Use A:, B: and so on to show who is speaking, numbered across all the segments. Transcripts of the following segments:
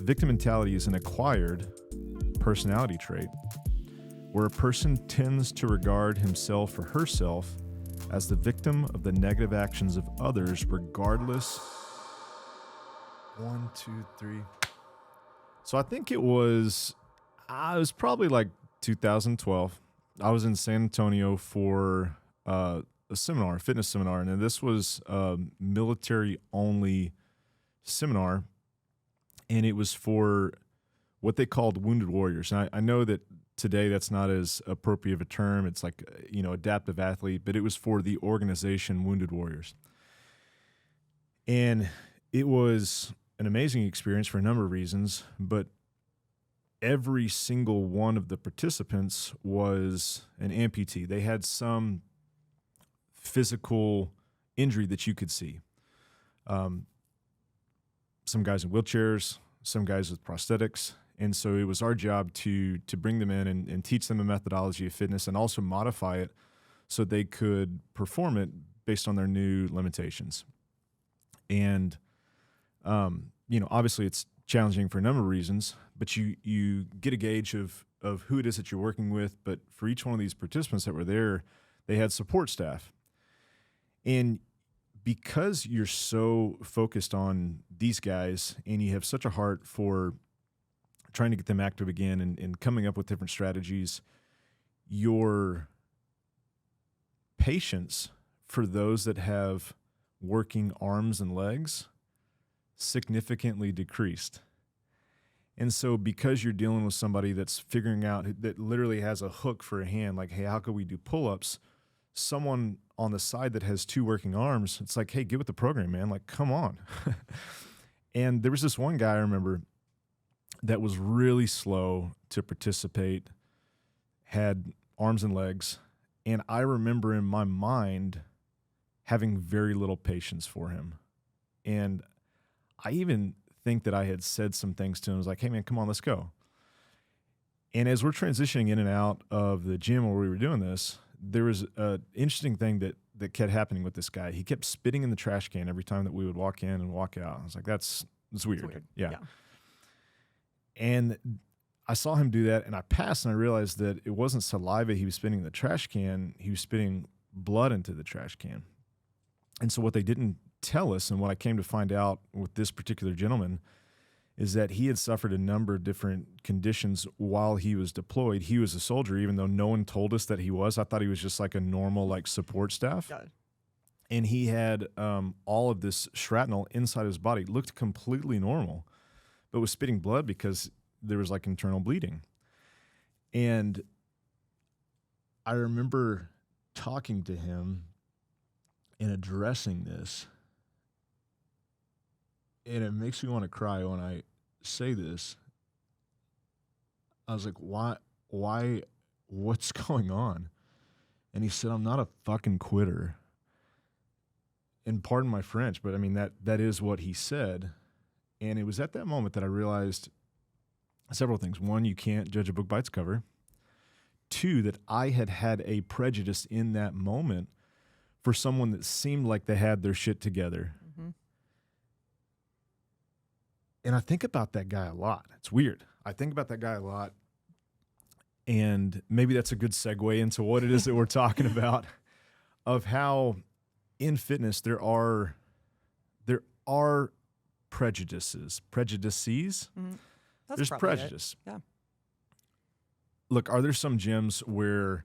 A: The victim mentality is an acquired personality trait where a person tends to regard himself or herself as the victim of the negative actions of others, regardless. 1, 2, 3. So I think it was probably like 2012. I was in San Antonio for a seminar, a fitness seminar, and this was a military-only seminar, and it was for what they called wounded warriors. And I know that today that's not as appropriate of a term. It's like, adaptive athlete, but it was for the organization Wounded Warriors. And it was an amazing experience for a number of reasons, but every single one of the participants was an amputee. They had some physical injury that you could see. Some guys in wheelchairs, some guys with prosthetics. And so it was our job to bring them in and teach them a methodology of fitness and also modify it so they could perform it based on their new limitations. And, obviously it's challenging for a number of reasons, but you get a gauge of who it is that you're working with. But for each one of these participants that were there, they had support staff. And because you're so focused on these guys and you have such a heart for trying to get them active again and coming up with different strategies, your patience for those that have working arms and legs significantly decreased. And so because you're dealing with somebody that's figuring out, that literally has a hook for a hand, like, hey, how could we do pull-ups? Someone on the side that has 2 working arms, it's like, hey, get with the program, man. Like, come on. And there was this one guy I remember that was really slow to participate, had arms and legs, and I remember in my mind having very little patience for him. And I even think that I had said some things to him. I was like, hey, man, come on, let's go. And as we're transitioning in and out of the gym where we were doing this, there was an interesting thing that kept happening with this guy. He kept spitting in the trash can every time that we would walk in and walk out. I was like, that's weird. Yeah. And I saw him do that, and I passed, and I realized that it wasn't saliva he was spitting in the trash can. He was spitting blood into the trash can. And so what they didn't tell us, and what I came to find out with this particular gentleman, is that he had suffered a number of different conditions while he was deployed. He was a soldier, even though no one told us that he was. I thought he was just like a normal support staff.
B: God.
A: And he had all of this shrapnel inside his body. It looked completely normal, but was spitting blood because there was internal bleeding. And I remember talking to him and addressing this. And it makes me want to cry when I say this. I was like, why, what's going on? And he said, I'm not a fucking quitter. And pardon my French, but I mean, that is what he said. And it was at that moment that I realized several things. 1, you can't judge a book by its cover. 2, that I had a prejudice in that moment for someone that seemed like they had their shit together.
B: Mm-hmm.
A: And I think about that guy a lot. It's weird. I think about that guy a lot. And maybe that's a good segue into what it is that we're talking about, of how in fitness there are prejudices. Prejudices?
B: Mm-hmm.
A: There's prejudice.
B: Yeah.
A: Look, are there some gyms where,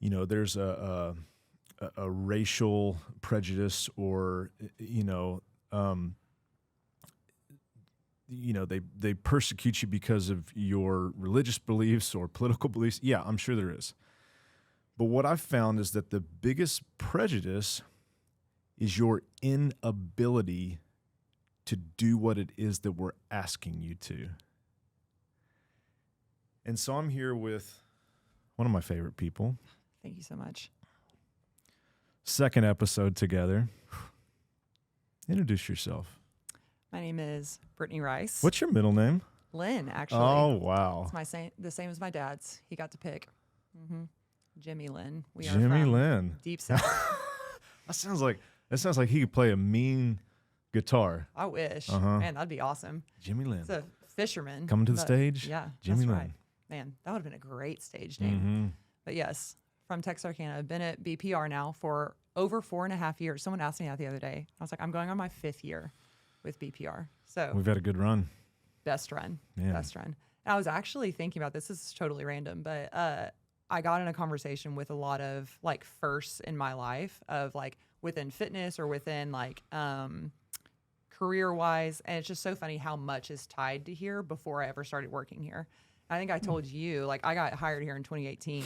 A: there's a racial prejudice, or, they persecute you because of your religious beliefs or political beliefs? Yeah, I'm sure there is. But what I've found is that the biggest prejudice is your inability to do what it is that we're asking you to. And so I'm here with one of my favorite people.
B: Thank you so much.
A: Second episode together. Introduce yourself.
B: My name is Brittany Rice.
A: What's your middle name?
B: Lynn, actually.
A: Oh, wow.
B: It's the same as my dad's. He got to pick. Mm-hmm. Jimmy Lynn. We
A: Jimmy
B: are from
A: Lynn.
B: Deep South.
A: That sounds like he could play a mean guitar.
B: I wish.
A: Uh-huh.
B: Man, that'd be awesome.
A: Jimmy Lynn.
B: It's a fisherman.
A: Coming to the
B: but
A: stage?
B: Yeah,
A: Jimmy
B: that's
A: Lynn.
B: right. Man, that would have been a great stage name.
A: Mm-hmm.
B: But yes, from Texarkana. I've been at BPR now for over 4.5 years. Someone asked me that the other day. I was like, I'm going on my 5th year with BPR. So
A: We've had a good run.
B: best run.
A: Yeah.
B: Best run. And I was actually thinking about this. This is totally random, but I got in a conversation with a lot of like firsts in my life of like within fitness or within like career wise. And it's just so funny how much is tied to here before I ever started working here. I think I told you, like, I got hired here in 2018.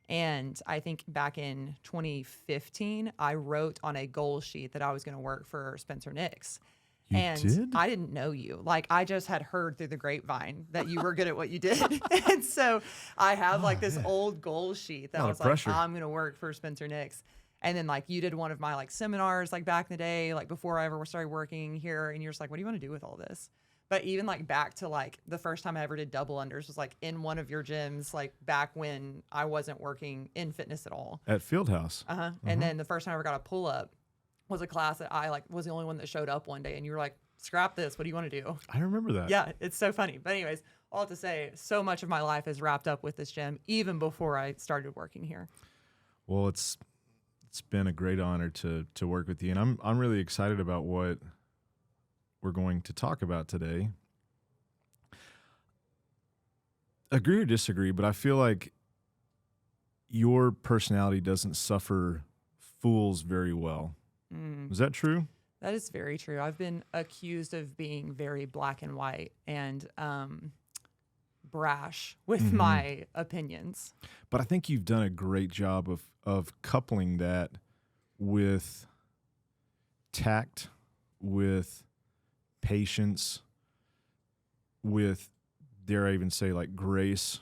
B: And I think back in 2015, I wrote on a goal sheet that I was going to work for Spencer Nix.
A: You
B: And
A: did?
B: I didn't know you. Like, I just had heard through the grapevine that you were good at what you did. And so I have like this old goal sheet that
A: Lot
B: was
A: of
B: like,
A: pressure.
B: I'm going to work for Spencer Nix. And then like you did one of my like seminars like back in the day, like before I ever started working here. And you're just like, what do you want to do with all this? But even like back to like the first time I ever did double unders was like in one of your gyms, like back when I wasn't working in fitness at all.
A: At Fieldhouse.
B: And then the first time I ever got a pull up was a class that I like was the only one that showed up one day. And you were like, scrap this. What do you want to do?
A: I remember that.
B: Yeah, it's so funny. But anyways, all to say, so much of my life is wrapped up with this gym, even before I started working here.
A: Well, it's been a great honor to work with you, and I'm really excited about what we're going to talk about today. Agree or disagree, but I feel like your personality doesn't suffer fools very well. Is that true?
B: That is very true. I've been accused of being very black and white and brash with my opinions.
A: But I think you've done a great job of coupling that with tact, with patience, with, dare I even say, like grace,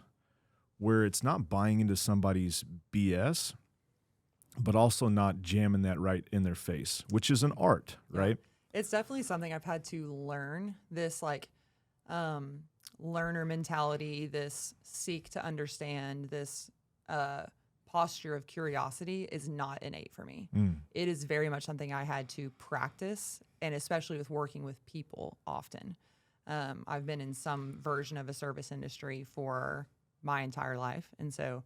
A: where it's not buying into somebody's BS, but also not jamming that right in their face, which is an art, right?
B: It's definitely something I've had to learn, this like learner mentality, this seek to understand, this posture of curiosity is not innate for me. It is very much something I had to practice, and especially with working with people often. I've been in some version of a service industry for my entire life, and so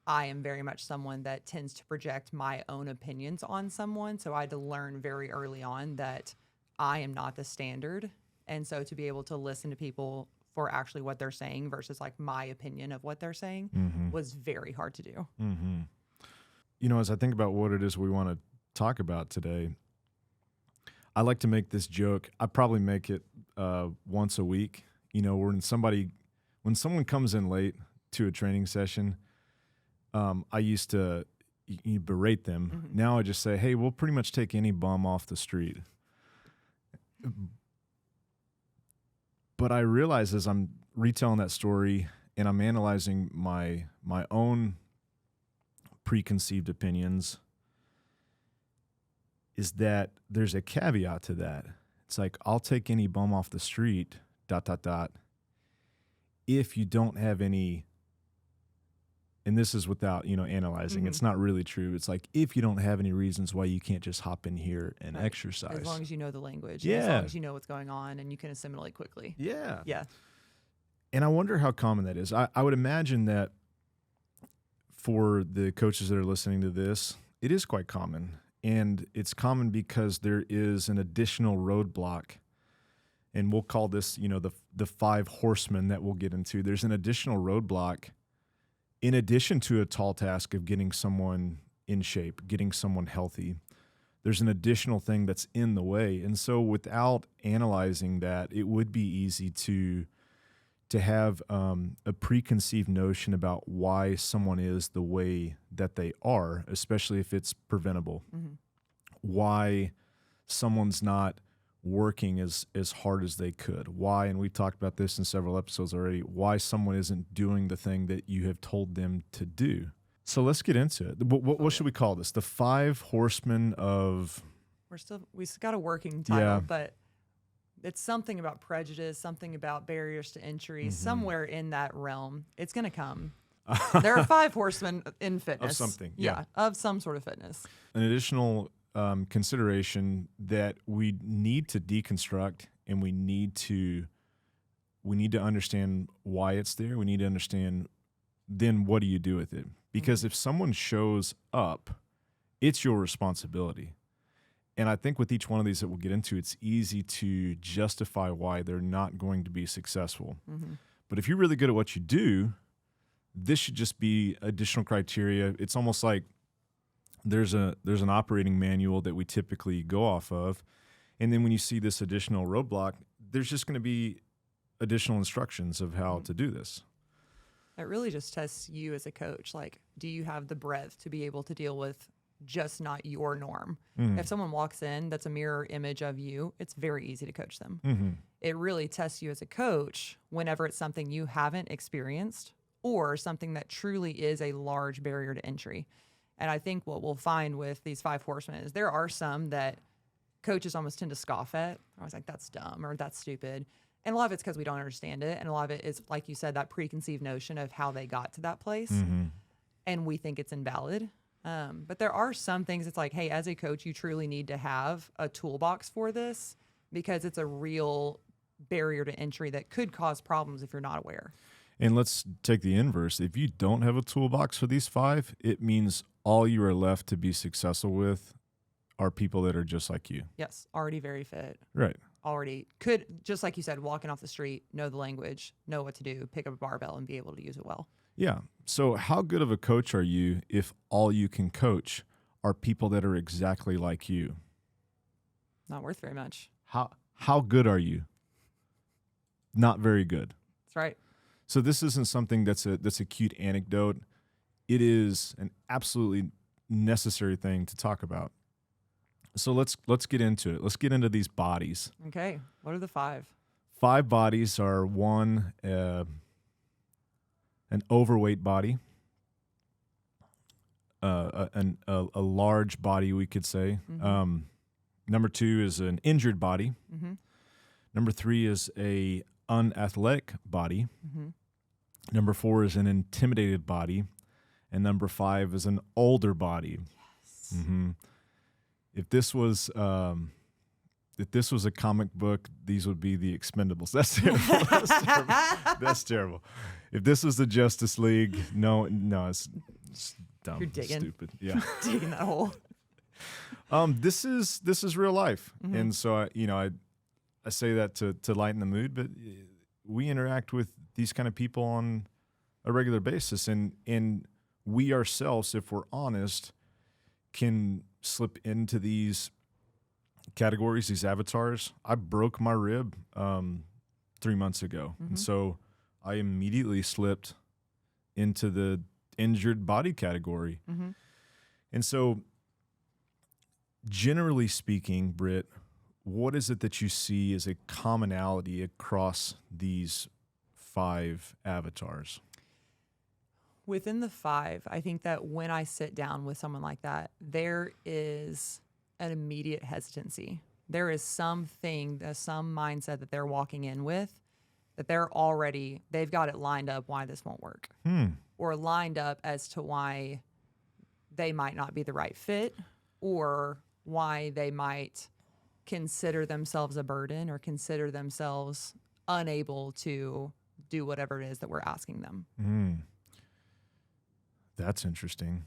B: I am very much someone that tends to project my own opinions on someone, so I had to learn very early on that I am not the standard, and so to be able to listen to people for actually what they're saying versus like my opinion of what they're saying was very hard to do.
A: You know, as I think about what it is we want to talk about today, I like to make this joke. I probably make it once a week. You know, when someone comes in late to a training session, I used to berate them. Now I just say, hey, we'll pretty much take any bum off the street. But I realize as I'm retelling that story and I'm analyzing my own preconceived opinions, is that there's a caveat to that. It's like, I'll take any bum off the street, ... if you don't have any, and this is without, analyzing. It's not really true. It's like, if you don't have any reasons why you can't just hop in here and exercise.
B: As long as you know the language.
A: Yeah.
B: As long as you know what's going on and you can assimilate quickly.
A: Yeah.
B: Yeah.
A: And I wonder how common that is. I would imagine that for the coaches that are listening to this, it is quite common. And it's common because there is an additional roadblock. And we'll call this, the 5 horsemen that we'll get into. There's an additional roadblock in addition to a tall task of getting someone in shape, getting someone healthy. There's an additional thing that's in the way. And so without analyzing that, it would be easy to have a preconceived notion about why someone is the way that they are, especially if it's preventable. Why someone's not working as hard as they could. Why, and we've talked about this in several episodes already, why someone isn't doing the thing that you have told them to do. So let's get into it. What should we call this? The 5 horsemen of...
B: We still got a working title,
A: Yeah.
B: but it's something about prejudice, something about barriers to entry, somewhere in that realm. It's going to come. There are 5 horsemen in fitness.
A: Of something,
B: Yeah, of some sort of fitness.
A: An additional consideration that we need to deconstruct, and we need to understand why it's there. We need to understand then what do you do with it? Because if someone shows up, it's your responsibility. And I think with each one of these that we'll get into, it's easy to justify why they're not going to be successful.
B: Mm-hmm.
A: But if you're really good at what you do, this should just be additional criteria. It's almost like there's an operating manual that we typically go off of. And then when you see this additional roadblock, there's just going to be additional instructions of how to do this.
B: It really just tests you as a coach. Like, do you have the breadth to be able to deal with just not your norm? If someone walks in that's a mirror image of you, it's very easy to coach them. It really tests you as a coach whenever it's something you haven't experienced or something that truly is a large barrier to entry. And I think what we'll find with these 5 horsemen is there are some that coaches almost tend to scoff at. I was like, that's dumb or that's stupid. And a lot of it's because we don't understand it. And a lot of it is, like you said, that preconceived notion of how they got to that place. And we think it's invalid. But there are some things it's like, hey, as a coach, you truly need to have a toolbox for this because it's a real barrier to entry that could cause problems if you're not aware.
A: And let's take the inverse. If you don't have a toolbox for these 5, it means all you are left to be successful with are people that are just like you.
B: Yes, already very fit.
A: Right.
B: Already could, just like you said, walking off the street, know the language, know what to do, pick up a barbell and be able to use it well.
A: Yeah. So how good of a coach are you if all you can coach are people that are exactly like you?
B: Not worth very much.
A: How good are you? Not very good.
B: That's right.
A: So this isn't something that's a cute anecdote. It is an absolutely necessary thing to talk about. So let's get into it. Let's get into these bodies.
B: Okay. What are the 5?
A: 5 bodies are one, an overweight body, a large body, we could say. Number 2 is an injured body. Number 3 is a unathletic body. Number 4 is an intimidated body, and number 5 is an older body.
B: Yes.
A: If this was a comic book, these would be the Expendables. That's terrible. That's terrible. That's terrible. If this was the Justice League, no, it's dumb.
B: You're digging.
A: Stupid. Yeah.
B: Digging that hole.
A: This is real life, and so I say that to lighten the mood, but we interact with these kind of people on a regular basis, and we ourselves, if we're honest, can slip into these categories, these avatars. I broke my rib 3 months ago, and so I immediately slipped into the injured body category. And so, generally speaking, Britt, what is it that you see as a commonality across these 5 avatars?
B: Within the 5, I think that when I sit down with someone like that, there is an immediate hesitancy. There is something, some mindset that they're walking in with that they've got it lined up why this won't work. Or lined up as to why they might not be the right fit, or why they might consider themselves a burden or consider themselves unable to do whatever it is that we're asking them.
A: That's interesting,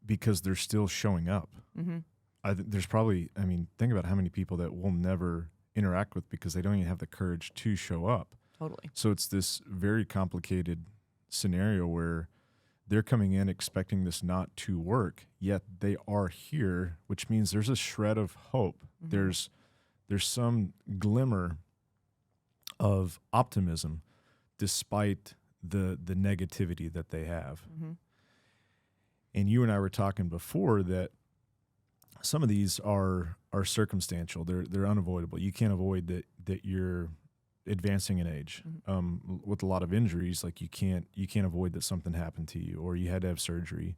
A: because they're still showing up. There's probably, think about how many people that we'll never interact with because they don't even have the courage to show up.
B: Totally.
A: So it's this very complicated scenario where they're coming in expecting this not to work, yet they are here, which means there's a shred of hope. There's some glimmer of optimism despite the negativity that they have. And you and I were talking before that some of these are circumstantial. They're unavoidable. You can't avoid that you're advancing in age. With a lot of injuries, like you can't avoid that something happened to you or you had to have surgery.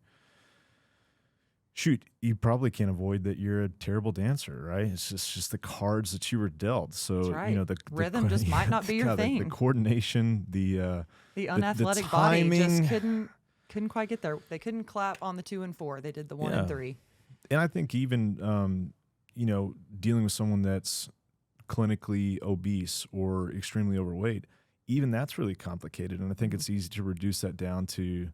A: Shoot, you probably can't avoid that you're a terrible dancer, right? It's just the cards that you were dealt. So
B: That's right.
A: The
B: rhythm just might not be your thing.
A: The coordination, the
B: unathletic body just couldn't quite get there. They couldn't clap on the 2 and 4. They did the 1 and 3.
A: And I think even, dealing with someone that's clinically obese or extremely overweight, even that's really complicated. And I think it's easy to reduce that down to,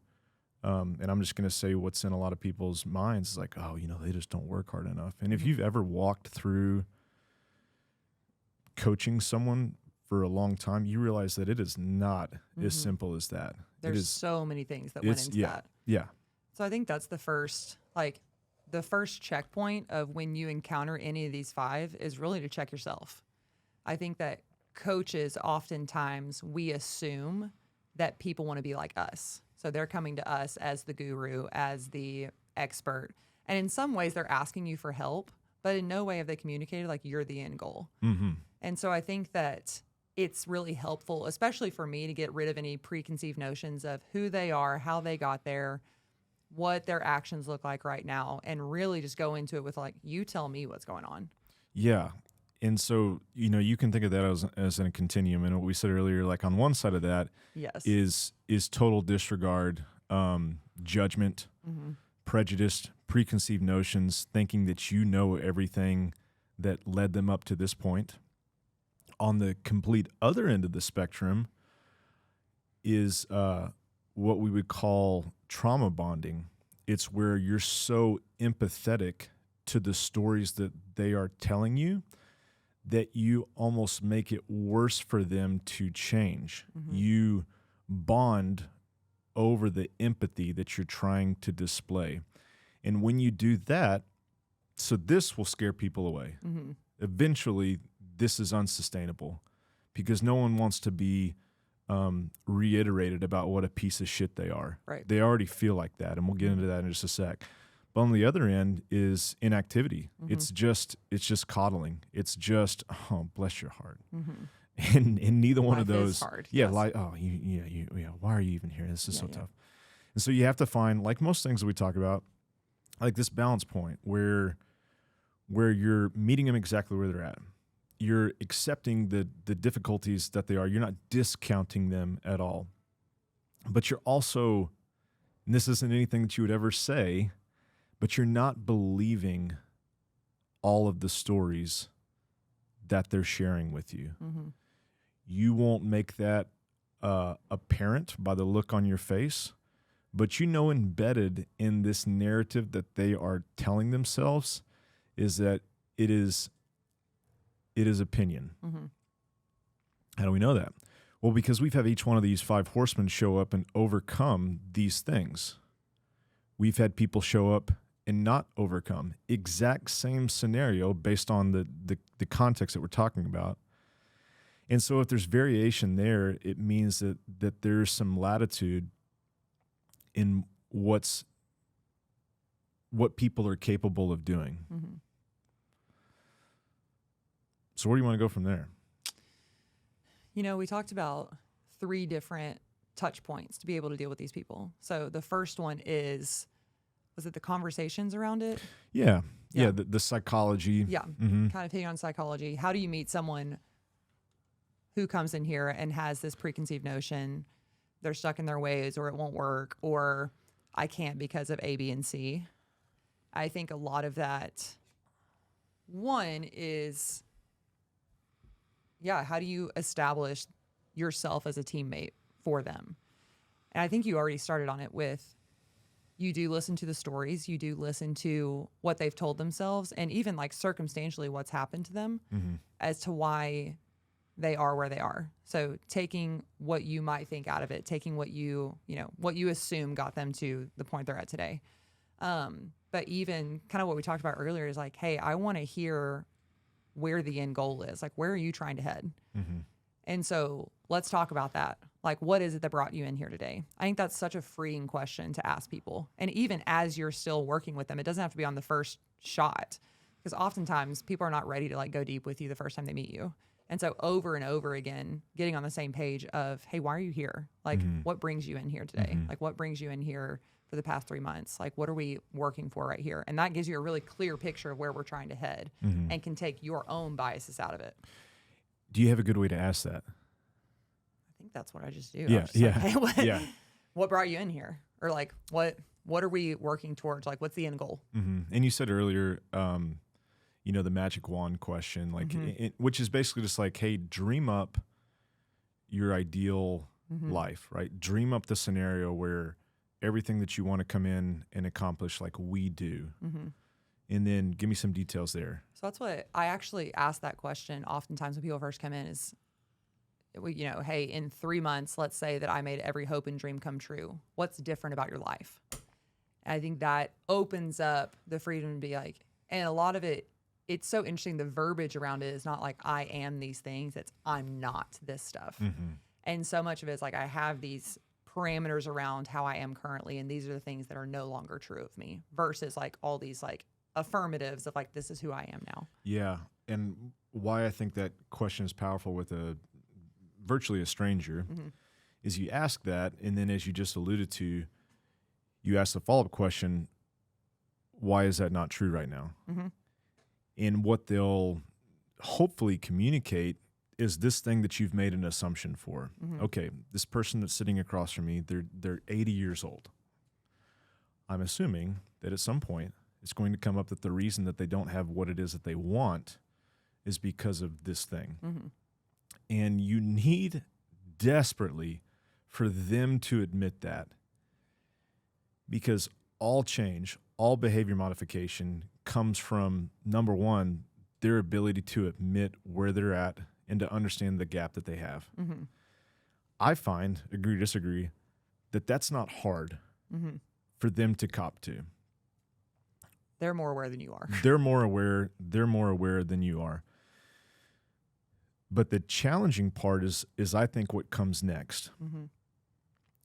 A: and I'm just going to say what's in a lot of people's minds is like, oh, they just don't work hard enough. And if you've ever walked through coaching someone for a long time, you realize that it is not as simple as that.
B: There's so many things that went into that.
A: Yeah.
B: So I think that's the first checkpoint of when you encounter any of these 5 is really to check yourself. I think that coaches, oftentimes we assume that people want to be like us. So they're coming to us as the guru, as the expert. And in some ways they're asking you for help, but in no way have they communicated like you're the end goal.
A: Mm-hmm.
B: And so I think that it's really helpful, especially for me, to get rid of any preconceived notions of who they are, how they got there, what their actions look like right now, and really just go into it with like, you tell me what's going on.
A: Yeah. And so, you can think of that as in a continuum. And what we said earlier, like on one side of that is total disregard, judgment, prejudice, preconceived notions, thinking that you know everything that led them up to this point. On the complete other end of the spectrum is what we would call trauma bonding. It's where you're so empathetic to the stories that they are telling you that you almost make it worse for them to change. You bond over the empathy that you're trying to display. And when you do that, so this will scare people away. Eventually, this is unsustainable because no one wants to be reiterated about what a piece of shit they are.
B: Right.
A: They already feel like that, and we'll get into that in just a sec. But on the other end is inactivity. It's just coddling. It's just, oh, bless your heart. And neither one of those.
B: Is hard.
A: Yeah,
B: Yes.
A: like, oh, why are you even here? This is so tough. And so you have to find, like most things that we talk about, like this balance point where you're meeting them exactly where they're at. You're accepting the difficulties that they are. You're not discounting them at all. But you're also, and this isn't anything that you would ever say, but you're not believing all of the stories that they're sharing with you. You won't make that apparent by the look on your face, but embedded in this narrative that they are telling themselves is that it is opinion. How do we know that? Well, because we've had each one of these 5 horsemen show up and overcome these things. We've had people show up and not overcome. Exact same scenario based on the context that we're talking about. And so if there's variation there, it means that there's some latitude in what people are capable of doing. So where do you want to go from there?
B: We talked about 3 different touch points to be able to deal with these people. So the first one was it the conversations around it?
A: Yeah. The psychology.
B: Yeah, kind of hitting on psychology. How do you meet someone who comes in here and has this preconceived notion, they're stuck in their ways, or it won't work, or I can't because of A, B, and C? I think a lot of that, one is, how do you establish yourself as a teammate for them? And I think you already started on it with, you do listen to the stories, you do listen to what they've told themselves, and even like circumstantially what's happened to them as to why they are where they are. So taking what you might think out of it, taking what you assume got them to the point they're at today. But even kind of what we talked about earlier is like, hey, I want to hear where the end goal is. Like, where are you trying to head? And so let's talk about that. Like, what is it that brought you in here today? I think that's such a freeing question to ask people. And even as you're still working with them, it doesn't have to be on the first shot, because oftentimes people are not ready to like go deep with you the first time they meet you. And so over and over again, getting on the same page of, hey, why are you here? Like, what brings you in here today? Like, what brings you in here for the past 3 months? Like, what are we working for right here? And that gives you a really clear picture of where we're trying to head and can take your own biases out of it.
A: Do you have a good way to ask that?
B: I think that's what I just do.
A: Yeah,
B: Like, hey, what brought you in here? Or like, what what are we working towards? Like, what's the end goal?
A: And you said earlier, the magic wand question, like, which is basically just like, hey, dream up your ideal life, right? Dream up the scenario where everything that you want to come in and accomplish, like we do. And then give me some details there.
B: So that's what I actually ask that question oftentimes when people first come in is, hey, in 3 months, let's say that I made every hope and dream come true. What's different about your life? And I think that opens up the freedom to be like, and a lot of it, it's so interesting. The verbiage around it is not like I am these things. It's I'm not this stuff. And so much of it is like I have these parameters around how I am currently, and these are the things that are no longer true of me versus like all these like affirmatives of like, this is who I am now.
A: Yeah. And why I think that question is powerful with virtually a stranger is you ask that, and then as you just alluded to, you ask the follow-up question, why is that not true right now? And what they'll hopefully communicate is this thing that you've made an assumption for. Okay, this person that's sitting across from me, they're 80 years old. I'm assuming that at some point it's going to come up that the reason that they don't have what it is that they want is because of this thing. And you need desperately for them to admit that, because all change, all behavior modification comes from, number one, their ability to admit where they're at and to understand the gap that they have. I find, agree, disagree, that that's not hard for them to cop to.
B: They're more aware than you are.
A: They're more aware than you are. But the challenging part is I think what comes next.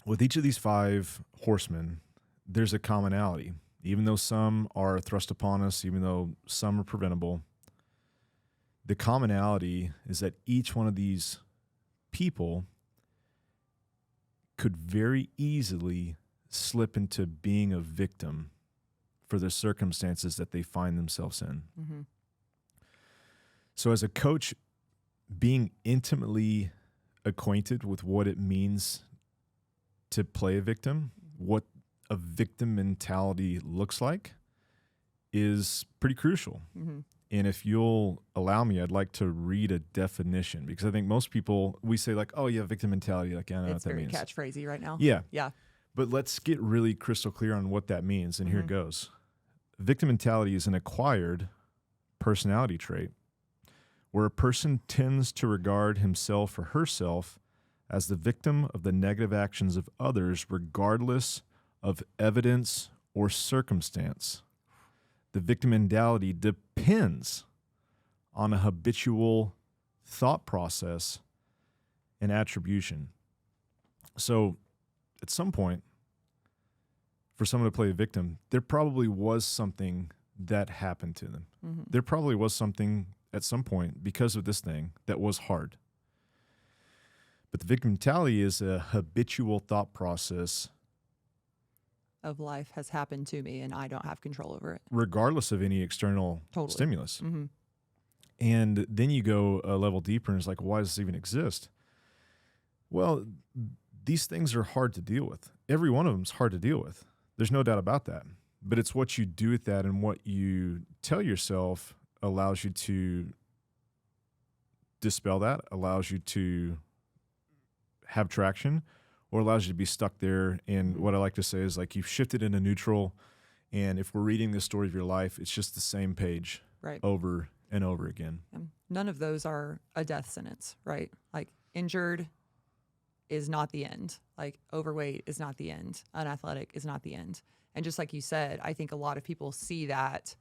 A: With each of these 5 horsemen, there's a commonality. Even though some are thrust upon us, even though some are preventable, the commonality is that each one of these people could very easily slip into being a victim for the circumstances that they find themselves in. So as a coach, being intimately acquainted with what it means to play a victim, what a victim mentality looks like, is pretty crucial. And if you'll allow me, I'd like to read a definition, because I think most people, we say like, oh yeah, victim mentality, like I don't know what that means.
B: It's very catchphrasey right now.
A: Yeah. But let's get really crystal clear on what that means, and here it goes. Victim mentality is an acquired personality trait where a person tends to regard himself or herself as the victim of the negative actions of others, regardless of evidence or circumstance. The victim mentality depends on a habitual thought process and attribution. So at some point, for someone to play a victim, there probably was something that happened to them. There probably was something at some point because of this thing that was hard. But the victim mentality is a habitual thought process
B: of life has happened to me and I don't have control over it.
A: Regardless of any external stimulus. And then you go a level deeper and it's like, why does this even exist? Well, these things are hard to deal with. Every one of them is hard to deal with. There's no doubt about that. But it's what you do with that and what you tell yourself allows you to dispel that, allows you to have traction, or allows you to be stuck there. And what I like to say is like you've shifted into neutral, and if we're reading the story of your life, it's just the same page over and over again.
B: None of those are a death sentence, right? Like injured is not the end. Like overweight is not the end. Unathletic is not the end. And just like you said, I think a lot of people see that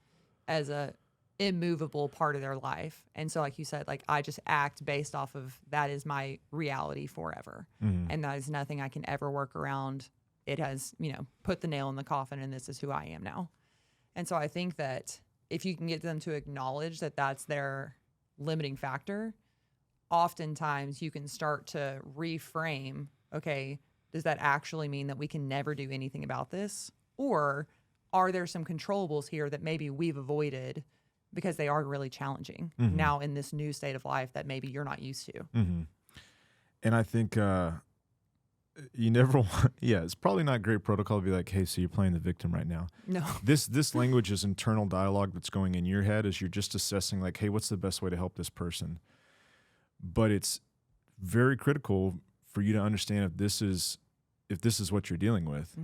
B: as a immovable part of their life. And so like you said, like I just act based off of that is my reality forever. And that is nothing I can ever work around. It has, put the nail in the coffin and this is who I am now. And so I think that if you can get them to acknowledge that that's their limiting factor, oftentimes you can start to reframe, okay, does that actually mean that we can never do anything about this? Or are there some controllables here that maybe we've avoided because they are really challenging now in this new state of life that maybe you're not used to?
A: And I think you never want, yeah, it's probably not great protocol to be like, hey, so you're playing the victim right now.
B: No.
A: This language is internal dialogue that's going in your head as you're just assessing like, hey, what's the best way to help this person? But it's very critical for you to understand if this is what you're dealing with,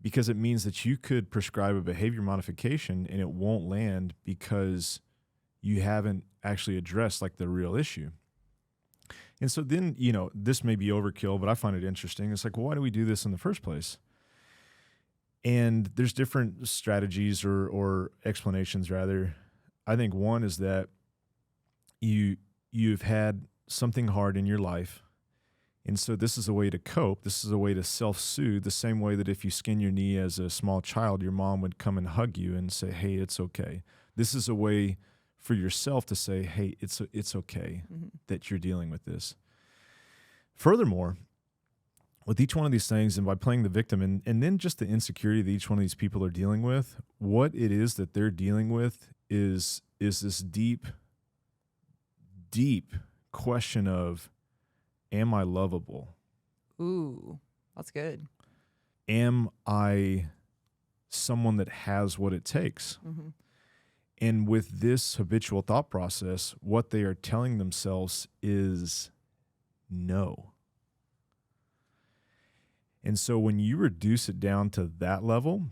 A: because it means that you could prescribe a behavior modification and it won't land because you haven't actually addressed like the real issue. And so then, this may be overkill, but I find it interesting. It's like, well, why do we do this in the first place? And there's different strategies or explanations rather. I think one is that you've had something hard in your life. And so this is a way to cope. This is a way to self-soothe, the same way that if you skin your knee as a small child, your mom would come and hug you and say, hey, it's okay. This is a way for yourself to say, hey, it's okay that you're dealing with this. Furthermore, with each one of these things and by playing the victim and then just the insecurity that each one of these people are dealing with, what it is that they're dealing with is this deep, deep question of, am I lovable?
B: Ooh, that's good.
A: Am I someone that has what it takes? And with this habitual thought process, what they are telling themselves is no. And so when you reduce it down to that level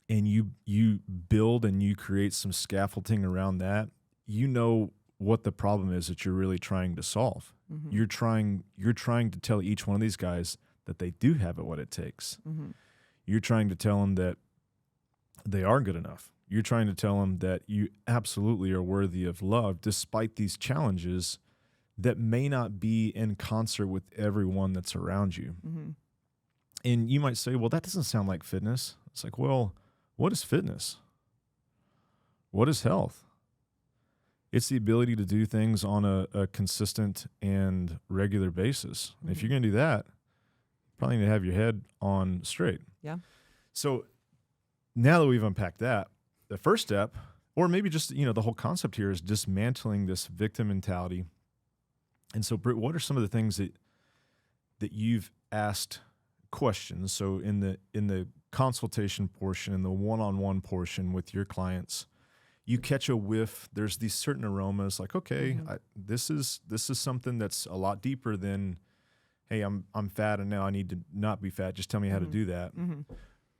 A: and you build and you create some scaffolding around that, you know what the problem is that you're really trying to solve. You're trying to tell each one of these guys that they do have it what it takes. You're trying to tell them that they are good enough. You're trying to tell them that you absolutely are worthy of love despite these challenges that may not be in concert with everyone that's around you. And you might say, well, that doesn't sound like fitness. It's like, well, what is fitness? What is health? It's the ability to do things on a consistent and regular basis. And if you're going to do that, you probably need to have your head on straight.
B: Yeah.
A: So now that we've unpacked that, the first step, or maybe just, the whole concept here is dismantling this victim mentality. And so, Britt, what are some of the things that you've asked questions? So in the consultation portion, in the one-on-one portion with your clients, you catch a whiff. There's these certain aromas like, okay, this is something that's a lot deeper than, hey, I'm fat and now I need to not be fat. Just tell me how to do that.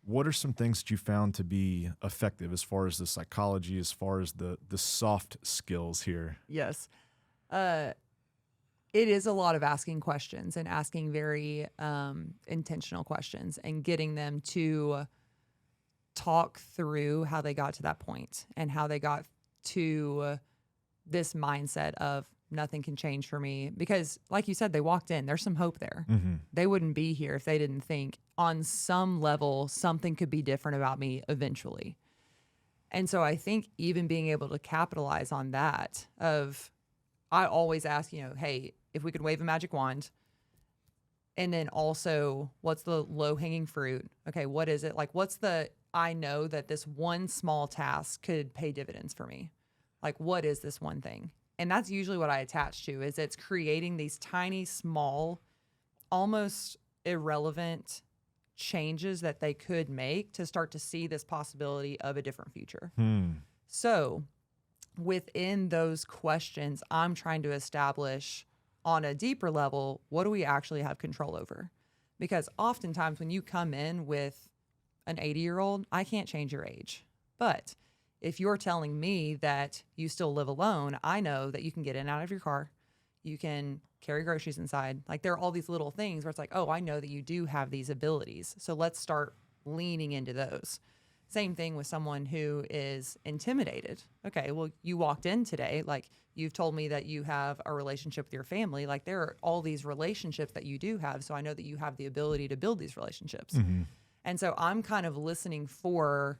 A: What are some things that you found to be effective as far as the psychology, as far as the soft skills here?
B: Yes. It is a lot of asking questions and asking very intentional questions and getting them to talk through how they got to that point and how they got to this mindset of nothing can change for me. Because like you said, they walked in, there's some hope there. They wouldn't be here if they didn't think on some level something could be different about me eventually. And so I think even being able to capitalize on that I always ask, hey, if we could wave a magic wand, and then also what's the low hanging fruit? Okay, what is it? Like, I know that this one small task could pay dividends for me. Like, what is this one thing? And that's usually what I attach to, is it's creating these tiny, small, almost irrelevant changes that they could make to start to see this possibility of a different future. So within those questions, I'm trying to establish on a deeper level, what do we actually have control over? Because oftentimes when you come in with an 80-year-old, I can't change your age. But if you're telling me that you still live alone, I know that you can get in and out of your car. You can carry groceries inside. Like, there are all these little things where it's like, oh, I know that you do have these abilities. So let's start leaning into those. Same thing with someone who is intimidated. Okay, well, you walked in today. Like, you've told me that you have a relationship with your family. Like, there are all these relationships that you do have. So I know that you have the ability to build these relationships. And so I'm kind of listening for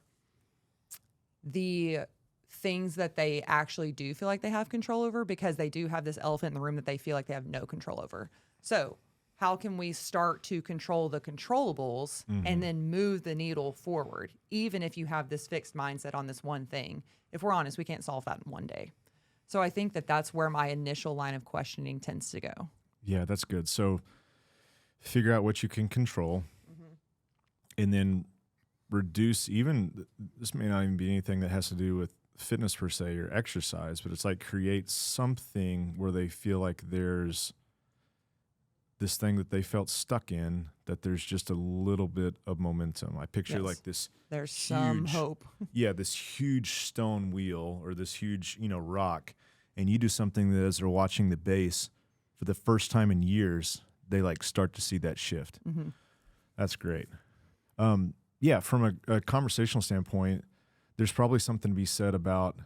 B: the things that they actually do feel like they have control over, because they do have this elephant in the room that they feel like they have no control over. So how can we start to control the controllables and then move the needle forward? Even if you have this fixed mindset on this one thing, if we're honest, we can't solve that in one day. So I think that that's where my initial line of questioning tends to go.
A: Yeah, that's good. So figure out what you can control, and then reduce even, this may not even be anything that has to do with fitness per se or exercise, but it's like create something where they feel like there's this thing that they felt stuck in, that there's just a little bit of momentum. I picture like this.
B: There's some hope.
A: Yeah, this huge stone wheel or this huge, rock, and you do something that as they're watching the base for the first time in years, they like start to see that shift. That's great. Yeah, from a conversational standpoint, there's probably something to be said about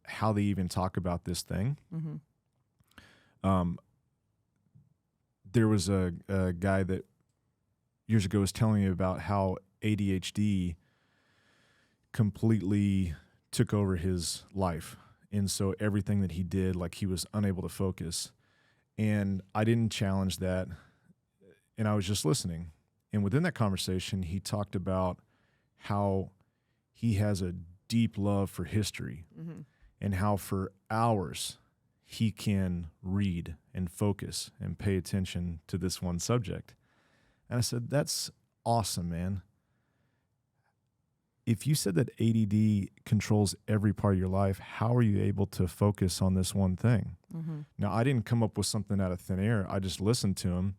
A: how they even talk about this thing. There was a guy that years ago was telling me about how ADHD completely took over his life. And so everything that he did, like he was unable to focus. And I didn't challenge that. And I was just listening. And within that conversation, he talked about how he has a deep love for history and how for hours he can read and focus and pay attention to this one subject. And I said, that's awesome, man. If you said that ADD controls every part of your life, how are you able to focus on this one thing? Now, I didn't come up with something out of thin air. I just listened to him.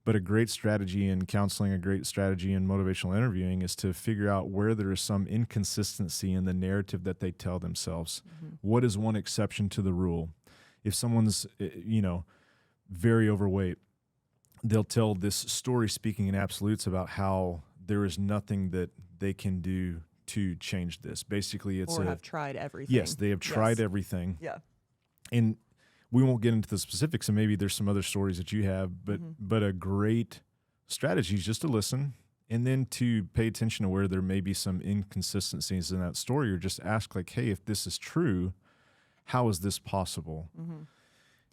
A: But a great strategy in counseling, a great strategy in motivational interviewing is to figure out where there is some inconsistency in the narrative that they tell themselves. What is one exception to the rule? If someone's, very overweight, they'll tell this story speaking in absolutes about how there is nothing that they can do to change this. Basically, it's
B: have tried everything.
A: Yes, they have tried everything.
B: Yeah.
A: And we won't get into the specifics, and maybe there's some other stories that you have, but a great strategy is just to listen and then to pay attention to where there may be some inconsistencies in that story, or just ask like, hey, if this is true, how is this possible?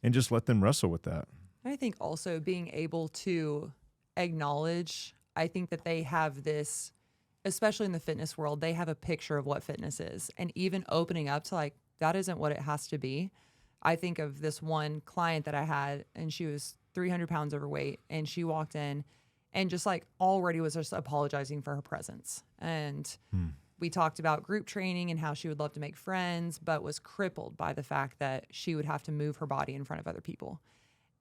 A: And just let them wrestle with that.
B: I think also being able to acknowledge, I think that they have this, especially in the fitness world, they have a picture of what fitness is. And even opening up to like, that isn't what it has to be. I think of this one client that I had, and she was 300 pounds overweight, and she walked in and just like already was just apologizing for her presence. And we talked about group training and how she would love to make friends, but was crippled by the fact that she would have to move her body in front of other people.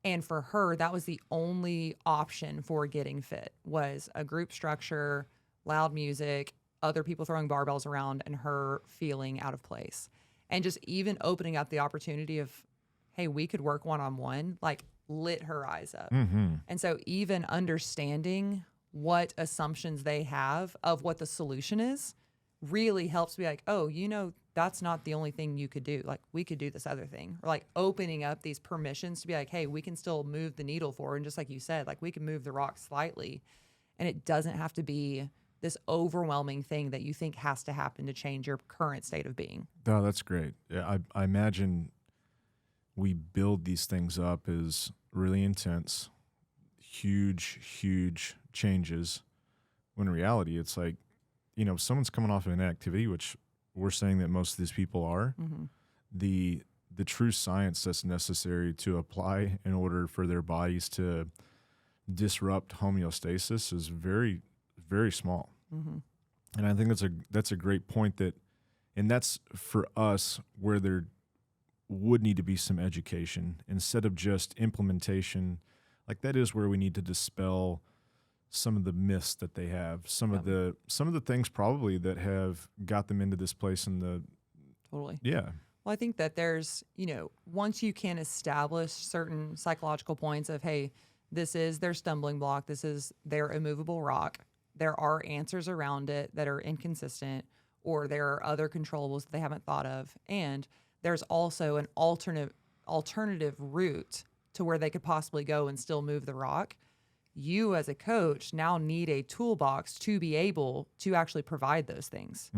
B: And for her, that was the only option for getting fit, was a group structure, loud music, other people throwing barbells around, and her feeling out of place. And just even opening up the opportunity of, hey, we could work one-on-one, like lit her eyes up. And so even understanding what assumptions they have of what the solution is really helps be like, oh, that's not the only thing you could do. Like, we could do this other thing. Or like opening up these permissions to be like, hey, we can still move the needle forward. And just like you said, like we can move the rock slightly, and it doesn't have to be this overwhelming thing that you think has to happen to change your current state of being.
A: Oh, that's great. Yeah, I imagine we build these things up as really intense, huge changes, when in reality it's like, someone's coming off of an activity, which we're saying that most of these people are, the true science that's necessary to apply in order for their bodies to disrupt homeostasis is very, very small. And I think that's a great point, and that's for us where there would need to be some education instead of just implementation. Like, that is where we need to dispel some of the myths that they have, some of the things probably that have got them into this place in the
B: Totally.
A: Yeah.
B: Well, I think that there's, once you can establish certain psychological points of, hey, this is their stumbling block, this is their immovable rock, there are answers around it that are inconsistent, or there are other controllables that they haven't thought of, and there's also an alternative route to where they could possibly go and still move the rock. You as a coach now need a toolbox to be able to actually provide those things.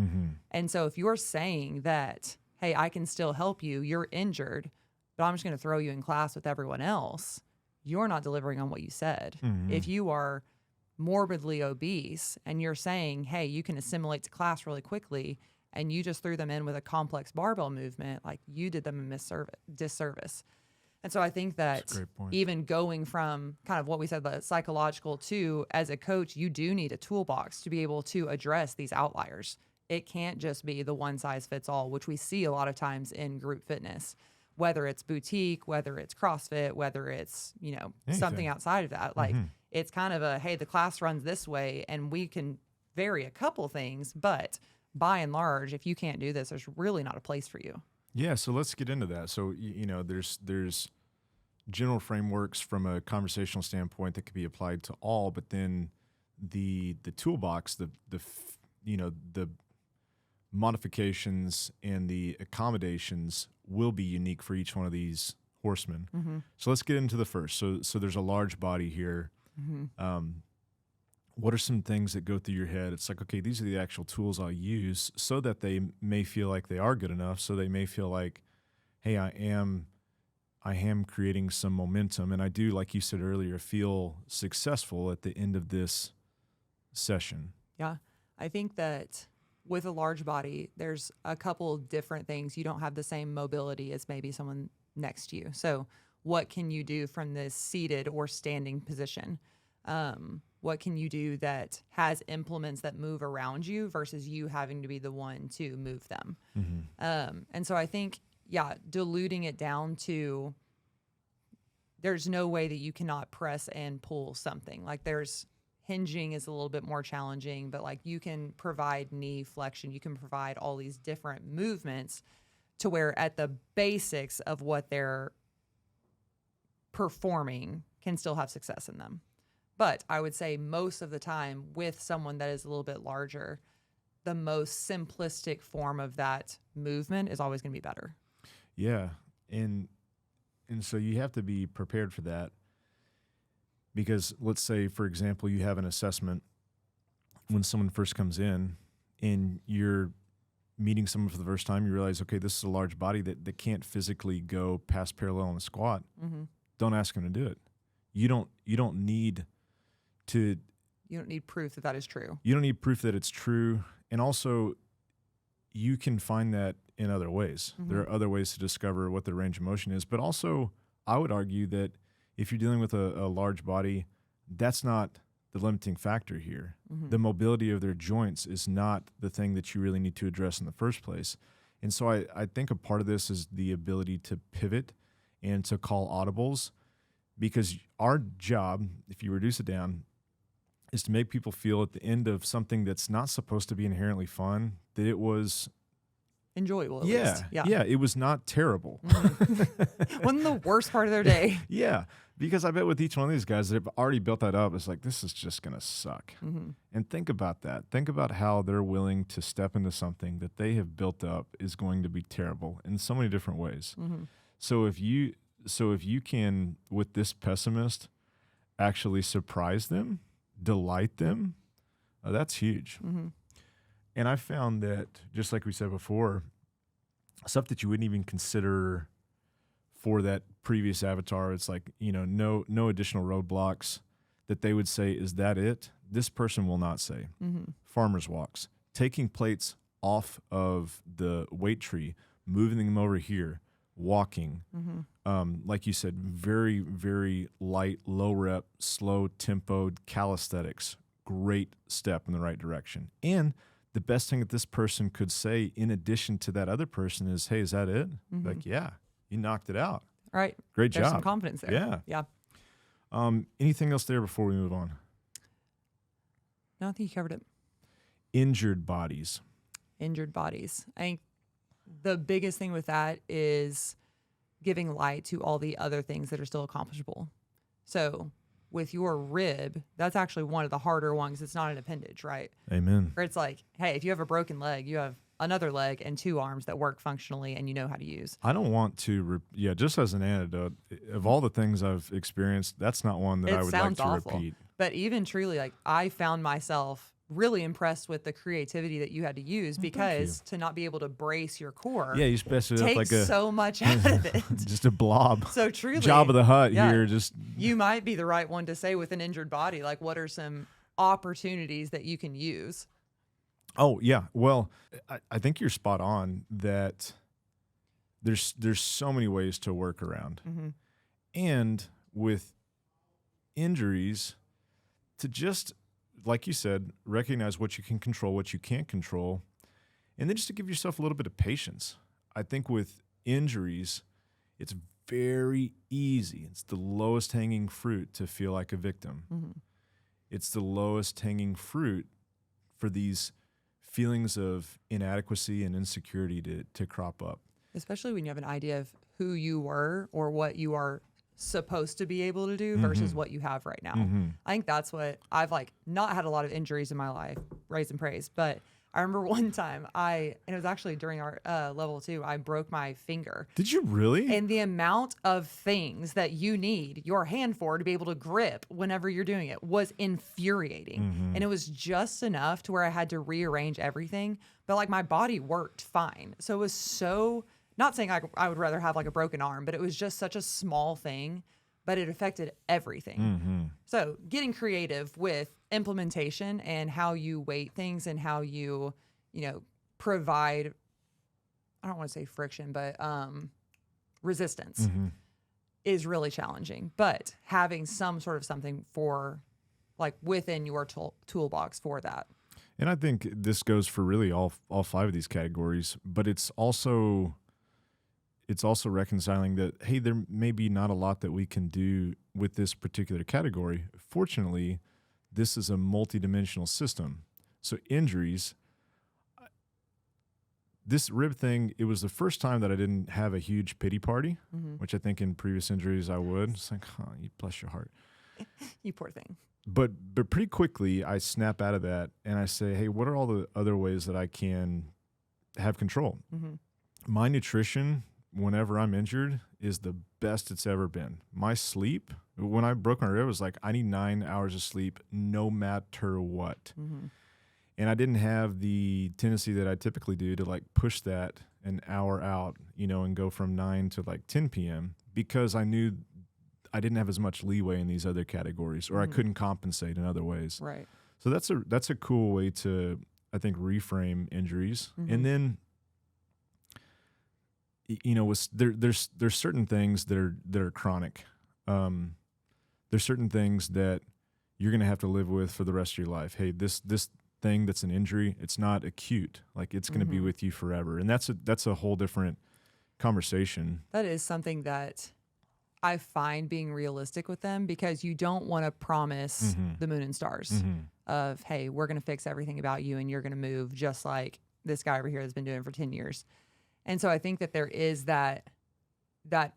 B: And so if you're saying that, hey, I can still help you, you're injured, but I'm just going to throw you in class with everyone else, you're not delivering on what you said. If you are morbidly obese and you're saying, hey, you can assimilate to class really quickly, and you just threw them in with a complex barbell movement, like, you did them a disservice. And so I think that
A: That's a great point.
B: even going from kind of what we said, the psychological to as a coach, you do need a toolbox to be able to address these outliers. It can't just be the one size fits all, which we see a lot of times in group fitness, whether it's boutique, whether it's CrossFit, whether it's, something outside of that. Like it's kind of a, hey, the class runs this way and we can vary a couple things, but by and large, if you can't do this, there's really not a place for you.
A: Yeah, so let's get into that. So there's general frameworks from a conversational standpoint that could be applied to all, but then the toolbox, the modifications and the accommodations will be unique for each one of these horsemen. So let's get into the first. So there's a large body here. What are some things that go through your head? It's like, okay, these are the actual tools I'll use so that they may feel like they are good enough. So they may feel like, hey, I am creating some momentum. And I do, like you said earlier, feel successful at the end of this session.
B: Yeah. I think that with a large body, there's a couple different things. You don't have the same mobility as maybe someone next to you. So what can you do from this seated or standing position? What can you do that has implements that move around you versus you having to be the one to move them? And so I think, diluting it down to there's no way that you cannot press and pull something. Like hinging is a little bit more challenging, but like you can provide knee flexion, you can provide all these different movements to where at the basics of what they're performing can still have success in them. But I would say most of the time with someone that is a little bit larger, the most simplistic form of that movement is always going to be better.
A: Yeah. And so you have to be prepared for that because let's say, for example, you have an assessment when someone first comes in and you're meeting someone for the first time, you realize, okay, this is a large body that can't physically go past parallel in a squat. Don't ask them to do it. You don't need
B: proof that is true.
A: You don't need proof that it's true. And also, you can find that in other ways. There are other ways to discover what the range of motion is. But also, I would argue that if you're dealing with a large body, that's not the limiting factor here. The mobility of their joints is not the thing that you really need to address in the first place. And so I think a part of this is the ability to pivot and to call audibles, because our job, if you reduce it down, is to make people feel at the end of something that's not supposed to be inherently fun, that it was
B: enjoyable at least.
A: Yeah, it was not terrible.
B: Wasn't the worst part of their day.
A: Yeah, because I bet with each one of these guys, they've already built that up. It's like, this is just going to suck. And think about that. Think about how they're willing to step into something that they have built up is going to be terrible in so many different ways. So if you can, with this pessimist, actually surprise them, delight them, that's huge. And I found that, just like we said before, stuff that you wouldn't even consider for that previous avatar, it's like, no additional roadblocks that they would say, is that it? This person will not say. Farmer's walks, taking plates off of the weight tree, moving them over here, walking, like you said, very, very light, low rep, slow tempoed calisthenics, great step in the right direction. And the best thing that this person could say in addition to that other person is, hey, is that it? Like, yeah, you knocked it out.
B: Right.
A: Great job.
B: There's some confidence there.
A: Yeah. Anything else there before we move on?
B: No, I think you covered it.
A: Injured bodies.
B: I think the biggest thing with that is giving light to all the other things that are still accomplishable. So with your rib, that's actually one of the harder ones. It's not an appendage, right?
A: Amen.
B: Where it's like, hey, if you have a broken leg, you have another leg and two arms that work functionally and you know how to use.
A: I don't want to, just as an anecdote, of all the things I've experienced, that's not one that I would like to
B: awful.
A: repeat.
B: But even truly, like, I found myself really impressed with the creativity that you had to use, because to not be able to brace your core,
A: you spessed it up like
B: so much out of it.
A: Just a blob.
B: So truly,
A: Jabba the Hutt here.
B: You might be the right one to say with an injured body, like, what are some opportunities that you can use?
A: Oh yeah, well, I think you're spot on that. There's so many ways to work around, And with injuries, to just, like you said, recognize what you can control, what you can't control, and then just to give yourself a little bit of patience. I think with injuries, it's very easy. It's the lowest hanging fruit to feel like a victim.
B: Mm-hmm.
A: It's the lowest hanging fruit for these feelings of inadequacy and insecurity to crop up.
B: Especially when you have an idea of who you were or what you are supposed to be able to do versus what you have right now. I think that's what I've not had a lot of injuries in my life, raise and praise, but I remember one time and it was actually during our level 2, I broke my finger.
A: Did you really?
B: And the amount of things that you need your hand for to be able to grip whenever you're doing it was infuriating. And it was just enough to where I had to rearrange everything, but my body worked fine. So it was so, not saying I would rather have a broken arm, but it was just such a small thing, but it affected everything. So getting creative with implementation and how you weight things and how you provide, I don't want to say friction, but resistance is really challenging. But having some sort of something for within your toolbox for that.
A: And I think this goes for really all 5 of these categories, but it's also reconciling that, hey, there may be not a lot that we can do with this particular category. Fortunately, this is a multidimensional system. So injuries, this rib thing, it was the first time that I didn't have a huge pity party, which I think in previous injuries I would. It's like, you bless your heart.
B: You poor thing.
A: But pretty quickly, I snap out of that and I say, hey, what are all the other ways that I can have control? My nutrition, whenever I'm injured, is the best it's ever been. My sleep, when I broke my rib, it was I need 9 hours of sleep no matter what. And I didn't have the tendency that I typically do to push that an hour out, and go from 9 to 10 p.m. because I knew I didn't have as much leeway in these other categories, or I couldn't compensate in other ways.
B: Right.
A: So that's a cool way to, I think, reframe injuries. And then, there's certain things that are chronic. There's certain things that you're going to have to live with for the rest of your life. Hey, this thing that's an injury, it's not acute. It's going to be with you forever. And that's a whole different conversation.
B: That is something that I find being realistic with them, because you don't want to promise the moon and stars of, hey, we're going to fix everything about you and you're going to move just like this guy over here has been doing for 10 years. And so I think that there is that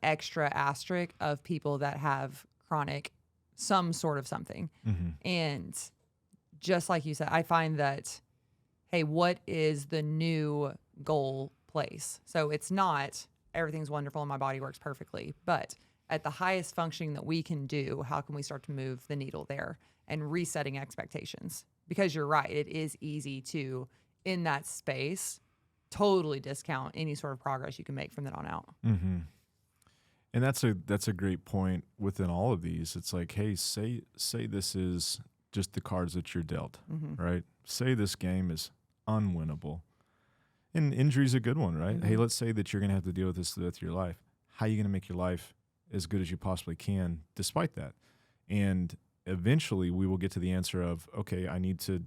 B: extra asterisk of people that have chronic, some sort of something. And just like you said, I find that, hey, what is the new goal place? So it's not everything's wonderful and my body works perfectly, but at the highest functioning that we can do, how can we start to move the needle there and resetting expectations? Because you're right, it is easy to, in that space, totally discount any sort of progress you can make from then on out.
A: And that's a great point within all of these. It's hey, say this is just the cards that you're dealt, right? Say this game is unwinnable. And injury's a good one, right? Hey, let's say that you're going to have to deal with this the rest of your life. How are you going to make your life as good as you possibly can despite that? And eventually we will get to the answer of, okay, I need to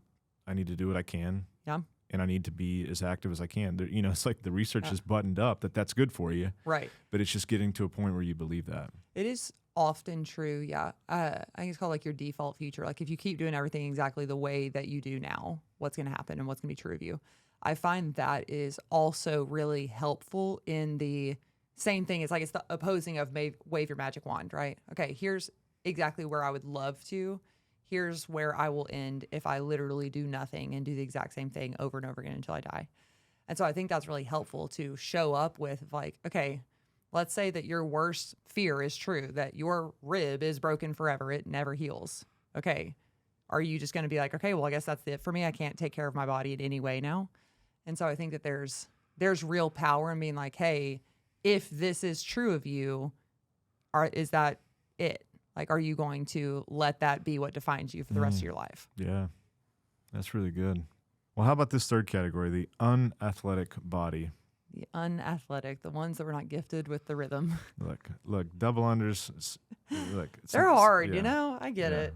A: do what I can.
B: Yeah.
A: And I need to be as active as I can. It's the research is buttoned up that's good for you.
B: Right.
A: But it's just getting to a point where you believe that.
B: It is often true, yeah. I think it's called your default future. If you keep doing everything exactly the way that you do now, what's going to happen and what's going to be true of you. I find that is also really helpful in the same thing. It's it's the opposing of wave your magic wand, right? Okay, here's exactly where I would love to. Here's where I will end if I literally do nothing and do the exact same thing over and over again until I die. And so I think that's really helpful to show up with okay, let's say that your worst fear is true, that your rib is broken forever. It never heals. Okay. Are you just going to be okay, well, I guess that's it for me. I can't take care of my body in any way now. And so I think that there's real power in being hey, if this is true of you, is that it? Are you going to let that be what defines you for the rest of your life?
A: Yeah, that's really good. Well, how about this third category, the unathletic body?
B: The unathletic, the ones that were not gifted with the rhythm.
A: Look, double unders.
B: They're hard,
A: yeah,
B: I get
A: yeah.
B: it.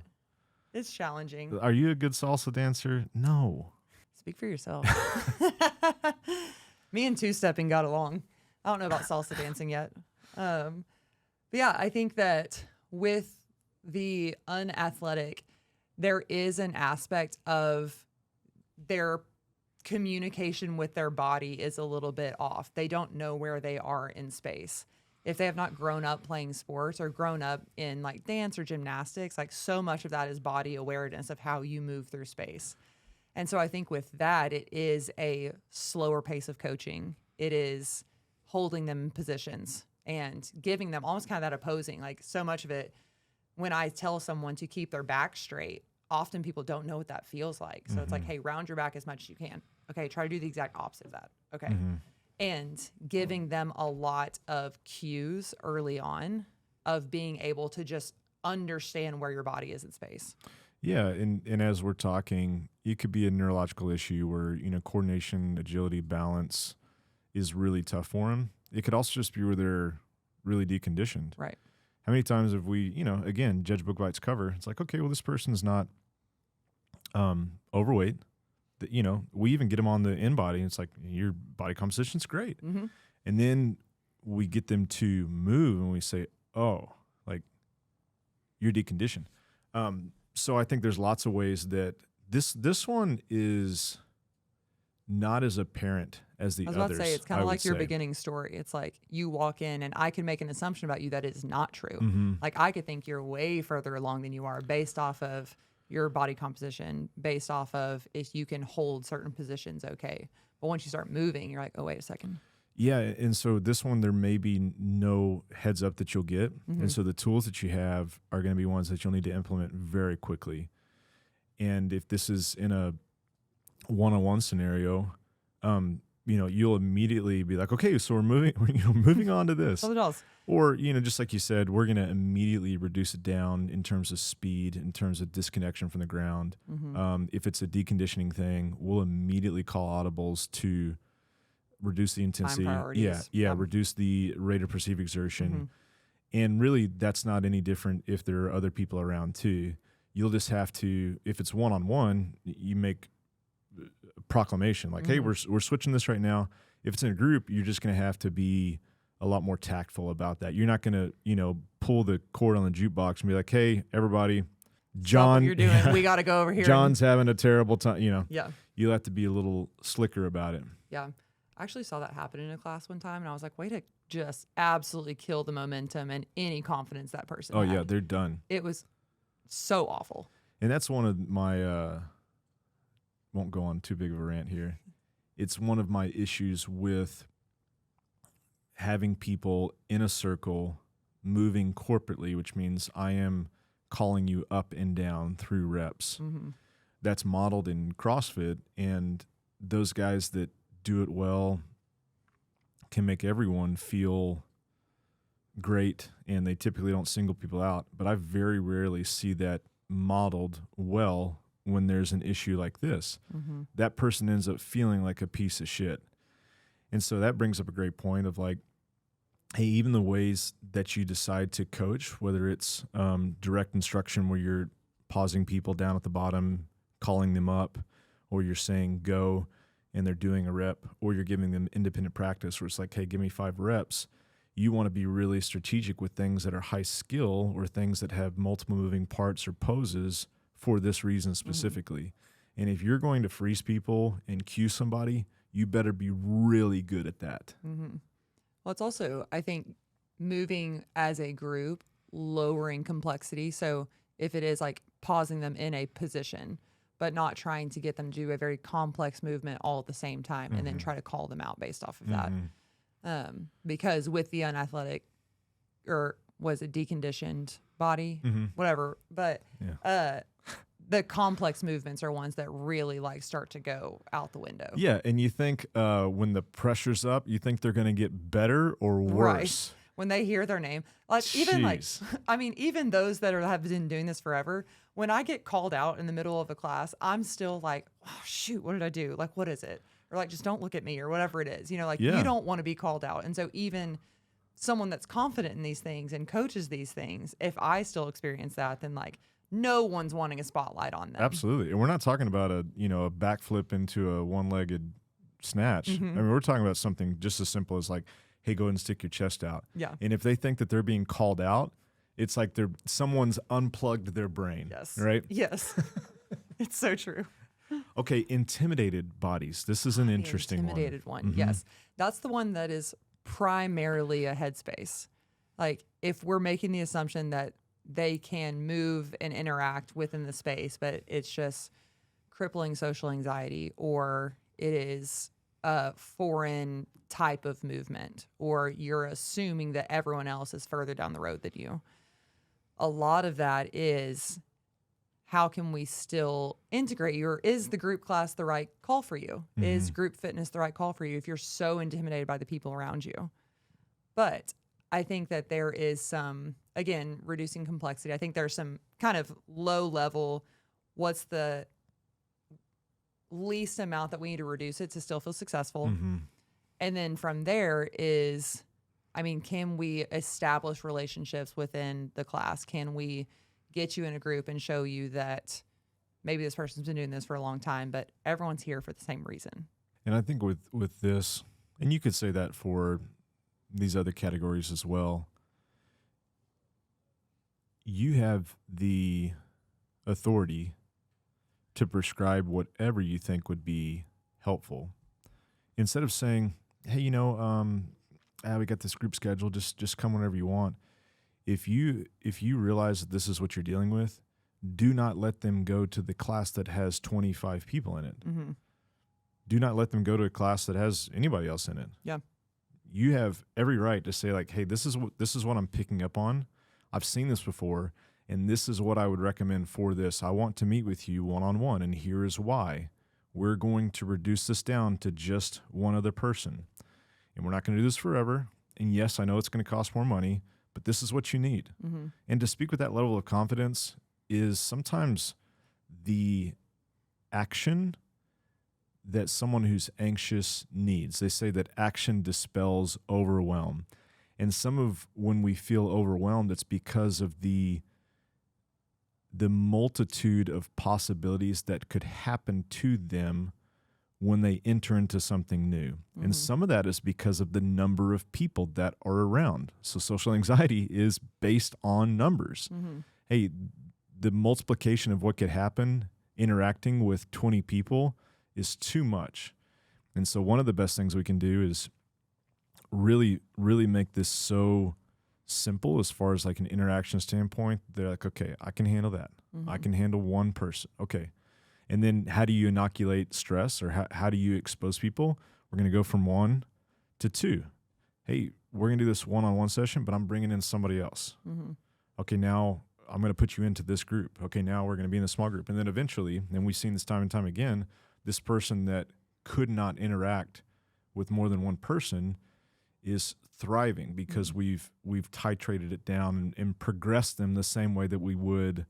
B: It's challenging.
A: Are you a good salsa dancer? No.
B: Speak for yourself. Me and two-stepping got along. I don't know about salsa dancing yet. But yeah, I think that with the unathletic, there is an aspect of their communication with their body is a little bit off. They don't know where they are in space. If they have not grown up playing sports or grown up in like dance or gymnastics, like so much of that is body awareness of how you move through space. And so I think with that, it is a slower pace of coaching. It is holding them in positions and giving them almost kind of that opposing, like so much of it. When I tell someone to keep their back straight, often people don't know what that feels like. So it's like, hey, round your back as much as you can. Okay, try to do the exact opposite of that. Okay. And giving them a lot of cues early on of being able to just understand where your body is in space.
A: Yeah, and as we're talking, it could be a neurological issue where, coordination, agility, balance is really tough for them. It could also just be where they're really deconditioned.
B: Right.
A: How many times have we, again, judge book by its cover? It's like, okay, well, this person's not overweight. That we even get them on the in-body. And it's like, your body composition's great. And then we get them to move and we say, oh, like, you're deconditioned. So I think there's lots of ways that this one is not as apparent as the others.
B: I was about to say, it's kind of like your beginning story. It's like you walk in and I can make an assumption about you that is not true. Like I could think you're way further along than you are based off of your body composition, based off of if you can hold certain positions okay. But once you start moving, you're like, oh, wait a second.
A: Yeah, and so this one, there may be no heads up that you'll get. And so the tools that you have are going to be ones that you'll need to implement very quickly. And if this is in a one-on-one scenario, you'll immediately be like, okay, so we're moving on to this.
B: Something else.
A: Or, just like you said, we're going to immediately reduce it down in terms of speed, in terms of disconnection from the ground. If it's a deconditioning thing, we'll immediately call audibles to reduce the intensity. Yeah, reduce the rate of perceived exertion. And really, that's not any different if there are other people around too. You'll just have to, if it's one-on-one, you make a proclamation like, hey, we're switching this right now. If it's in a group, you're just going to have to be a lot more tactful about that. You're not going to, pull the cord on the jukebox and be like, hey, everybody, John,
B: stop what you're doing. We got to go over here.
A: John's having a terrible time.
B: Yeah.
A: You'll have to be a little slicker about it.
B: Yeah. I actually saw that happen in a class one time, and I was like, way to just absolutely kill the momentum and any confidence that person had.
A: Yeah, they're done.
B: It was so awful.
A: And that's one of my, won't go on too big of a rant here. It's one of my issues with having people in a circle moving corporately, which means I am calling you up and down through reps. That's modeled in CrossFit, and those guys that do it well can make everyone feel great, and they typically don't single people out. But I very rarely see that modeled well when there's an issue like this. That person ends up feeling like a piece of shit. And so that brings up a great point of like, hey, even the ways that you decide to coach, whether it's direct instruction where you're pausing people down at the bottom, calling them up, or you're saying go and they're doing a rep, or you're giving them independent practice where it's like, hey, give me 5 reps. You want to be really strategic with things that are high skill or things that have multiple moving parts or poses for this reason specifically. And if you're going to freeze people and cue somebody, you better be really good at that.
B: Well, it's also, I think, moving as a group, lowering complexity. So if it is like pausing them in a position, but not trying to get them to do a very complex movement all at the same time and then try to call them out based off of that. Because with the unathletic, or was it deconditioned body, whatever, but the complex movements are ones that really like start to go out the window.
A: Yeah, and you think when the pressure's up, you think they're going to get better or worse.
B: Right. When they hear their name, like even those that have been doing this forever, when I get called out in the middle of a class, I'm still like, oh shoot, what did I do? Like, what is it? or like, just don't look at me or whatever it is, you know, like
A: Yeah.
B: you don't want to be called out. And so even someone that's confident in these things and coaches these things, if I still experience that, then like no one's wanting a spotlight on them.
A: Absolutely. And we're not talking about a backflip into a one-legged snatch. I mean, we're talking about something just as simple as like, hey, go ahead and stick your chest out.
B: Yeah.
A: And if they think that they're being called out, it's like someone's unplugged their brain.
B: Yes.
A: Right?
B: Yes. It's so true.
A: Okay, intimidated bodies. This is an
B: The
A: interesting
B: intimidated one.
A: Mhm.
B: Yes. That's the one that is primarily a headspace. Like if we're making the assumption that they can move and interact within the space, but it's just crippling social anxiety, or it is a foreign type of movement, or you're assuming that everyone else is further down the road than you. A lot of that is, how can we still integrate you? Or is the group class the right call for you? Is group fitness the right call for you if you're so intimidated by the people around you? But I think that there is some, again, reducing complexity. I think there's some kind of low level, what's the least amount that we need to reduce it to still feel successful? And then from there is, I mean, can we establish relationships within the class? Can we get you in a group and show you that maybe this person's been doing this for a long time, but everyone's here for the same reason?
A: And I think with this, and you could say that for these other categories as well, you have the authority to prescribe whatever you think would be helpful. Instead of saying, hey, we got this group schedule, just come whenever you want. If you realize that this is what you're dealing with, do not let them go to the class that has 25 people in it. Do not let them go to a class that has anybody else in it.
B: Yeah.
A: You have every right to say like, hey, this is what I'm picking up on. I've seen this before, and this is what I would recommend for this. I want to meet with you one-on-one, and here is why. We're going to reduce this down to just one other person. And we're not going to do this forever. And yes, I know it's going to cost more money, but this is what you need. And to speak with that level of confidence is sometimes the action that someone who's anxious needs. They say that action dispels overwhelm. And some of when we feel overwhelmed, it's because of the multitude of possibilities that could happen to them when they enter into something new. And some of that is because of the number of people that are around. So social anxiety is based on numbers. Hey, the multiplication of what could happen interacting with 20 people is too much. And so one of the best things we can do is really, really make this so simple as far as like an interaction standpoint. They're like, okay, I can handle that. I can handle one person. Okay. And then how do you inoculate stress, or how do you expose people? We're going to go from 1 to 2. Hey, we're going to do this one-on-one session, but I'm bringing in somebody else. Okay, now I'm going to put you into this group. Okay, now we're going to be in a small group. And then eventually, and we've seen this time and time again, this person that could not interact with more than one person is thriving because we've titrated it down and progressed them the same way that we would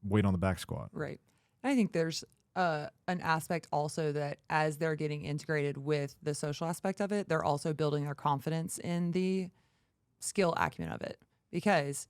A: weight on the back squat.
B: Right. And I think there's an aspect also that as they're getting integrated with the social aspect of it, they're also building their confidence in the skill acumen of it. Because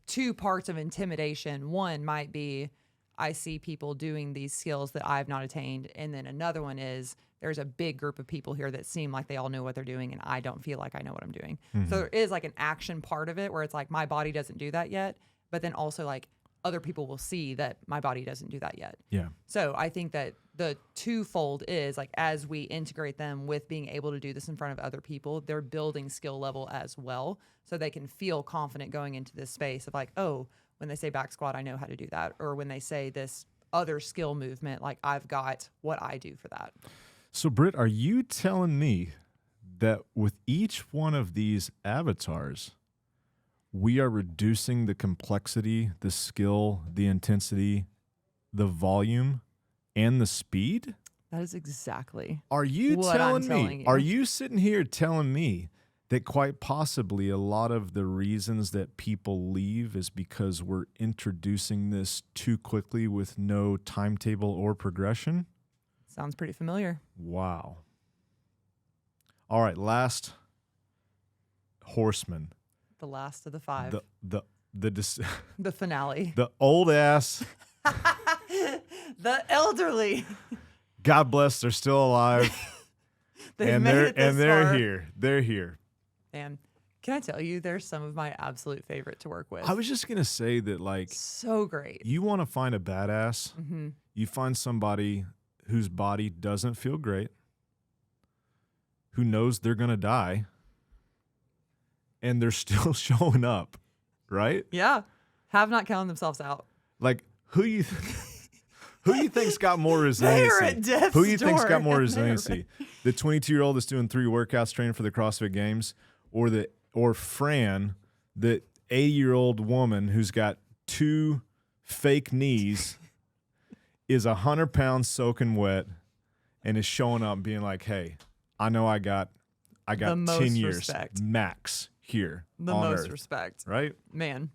B: two parts of intimidation, one might be, I see people doing these skills that I've not attained. And then another one is, there's a big group of people here that seem like they all know what they're doing, and I don't feel like I know what I'm doing. So there is like an action part of it where it's like, my body doesn't do that yet. But then also like, other people will see that my body doesn't do that yet.
A: Yeah.
B: So I think that the twofold is like, as we integrate them with being able to do this in front of other people, they're building skill level as well. So they can feel confident going into this space of like, oh, when they say back squat, I know how to do that. Or when they say this other skill movement, like I've got what I do for that.
A: So Britt, are you telling me that with each one of these avatars, we are reducing the complexity, the skill, the intensity, the volume, and the speed?
B: That is exactly
A: Are you
B: what
A: telling
B: I'm
A: me?
B: telling you.
A: Are you sitting here telling me that quite possibly a lot of the reasons that people leave is because we're introducing this too quickly with no timetable or progression?
B: Sounds pretty familiar.
A: Wow. All right, last Horseman.
B: The last of the five.
A: The
B: Finale.
A: the old ass.
B: The elderly.
A: God bless, they're still alive.
B: They're far.
A: Here. They're here.
B: And can I tell you, they're some of my absolute favorite to work with.
A: I was just gonna say that, like,
B: So great.
A: you want to find a badass.
B: Mm-hmm.
A: You find somebody whose body doesn't feel great, who knows they're gonna die, and they're still showing up, right?
B: Yeah. Have not counted themselves out.
A: Like, who you think's got more resiliency?
B: They're at death's
A: Who you think's
B: door,
A: got more
B: and
A: resiliency? The 22-year-old that's doing 3 workouts training for the CrossFit Games, or Fran, the 80-year-old woman who's got 2 fake knees, is 100 pounds soaking wet, and is showing up being like, "Hey, I know I got
B: The
A: 10
B: most
A: years
B: respect.
A: max here
B: The
A: on
B: most
A: Earth,"
B: respect.
A: right?
B: Man.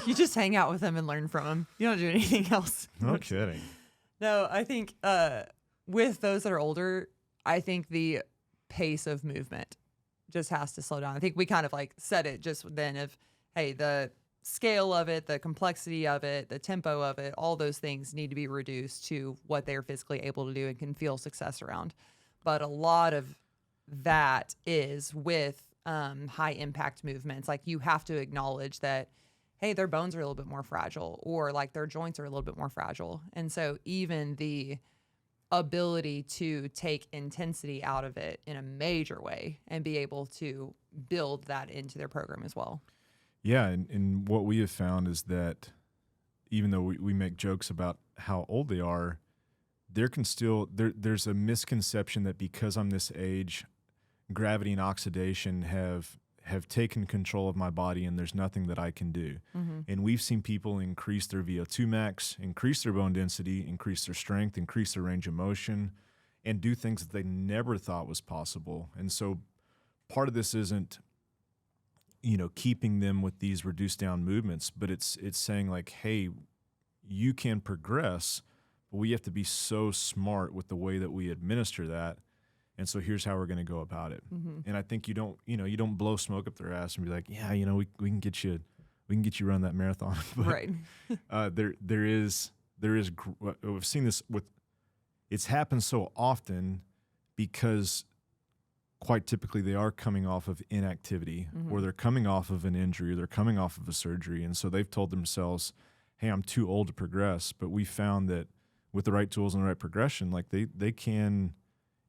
B: You just hang out with them and learn from them. You don't do anything else.
A: No kidding.
B: No, I think with those that are older, I think the pace of movement just has to slow down. I think we kind of like said it just then of, hey, the scale of it, the complexity of it, the tempo of it, all those things need to be reduced to what they're physically able to do and can feel success around. But a lot of that is with high impact movements. Like you have to acknowledge that, hey, their bones are a little bit more fragile, or like their joints are a little bit more fragile. And so even the ability to take intensity out of it in a major way and be able to build that into their program as well.
A: Yeah, and what we have found is that even though we make jokes about how old they are, there's a misconception that because I'm this age, gravity and oxidation have taken control of my body and there's nothing that I can do.
B: Mm-hmm.
A: And we've seen people increase their VO2 max, increase their bone density, increase their strength, increase their range of motion, and do things that they never thought was possible. And so part of this isn't, keeping them with these reduced down movements, but it's saying like, hey, you can progress, but we have to be so smart with the way that we administer that. And so here's how we're going to go about it.
B: Mm-hmm.
A: And I think you don't blow smoke up their ass and be like, yeah, we can get you run that marathon. But,
B: Right.
A: we've seen this it's happened so often because quite typically they are coming off of inactivity,
B: Mm-hmm.
A: or they're coming off of an injury, or they're coming off of a surgery. And so they've told themselves, hey, I'm too old to progress. But we found that with the right tools and the right progression, like they can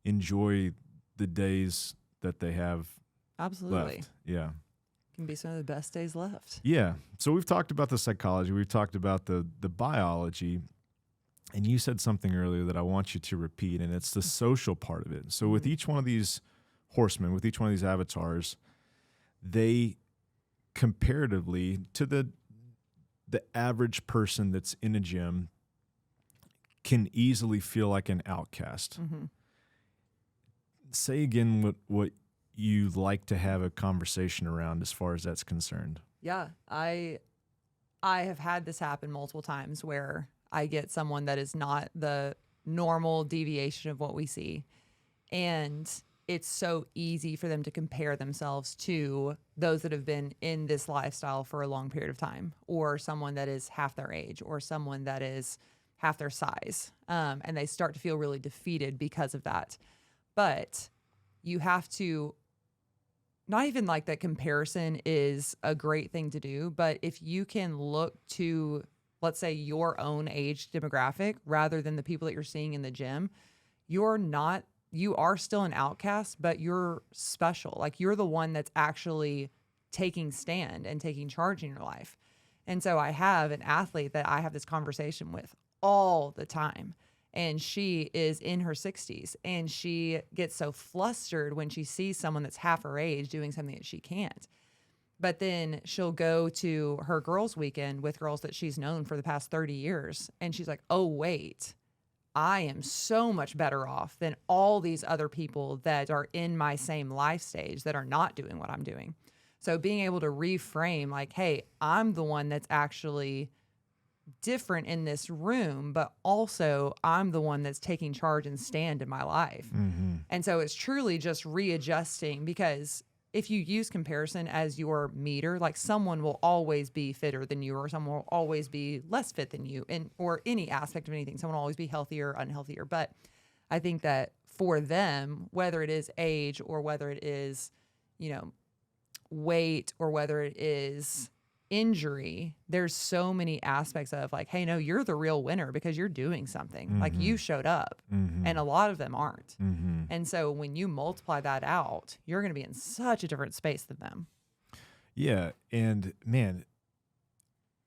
A: enjoy the days that they have
B: Absolutely.
A: left. Yeah.
B: Can be some of the best days left.
A: Yeah. So we've talked about the psychology. We've talked about the biology. And you said something earlier that I want you to repeat, and it's the social part of it. So with each one of these horsemen, with each one of these avatars, they comparatively to the average person that's in a gym can easily feel like an outcast.
B: Mm-hmm.
A: Say again what you like to have a conversation around as far as that's concerned.
B: Yeah, I have had this happen multiple times where I get someone that is not the normal deviation of what we see. And it's so easy for them to compare themselves to those that have been in this lifestyle for a long period of time, or someone that is half their age, or someone that is half their size. And they start to feel really defeated because of that. But you have to, not even like that comparison is a great thing to do, but if you can look to, let's say, your own age demographic rather than the people that you're seeing in the gym, you are still an outcast, but you're special. Like you're the one that's actually taking stand and taking charge in your life. And so I have an athlete that I have this conversation with all the time. And she is in her 60s, and she gets so flustered when she sees someone that's half her age doing something that she can't. But then she'll go to her girls' weekend with girls that she's known for the past 30 years. And she's like, oh, wait, I am so much better off than all these other people that are in my same life stage that are not doing what I'm doing. So being able to reframe like, hey, I'm the one that's actually different in this room, but also I'm the one that's taking charge and stand in my life. And so it's truly just readjusting, because if you use comparison as your meter, like someone will always be fitter than you, or someone will always be less fit than you, or any aspect of anything. Someone will always be healthier, unhealthier. But I think that for them, whether it is age or whether it is, weight or whether it is injury, there's so many aspects of like, hey, no, you're the real winner because you're doing something. Like you showed up, and a lot of them aren't. And so when you multiply that out, you're going to be in such a different space than them.
A: Yeah. And man,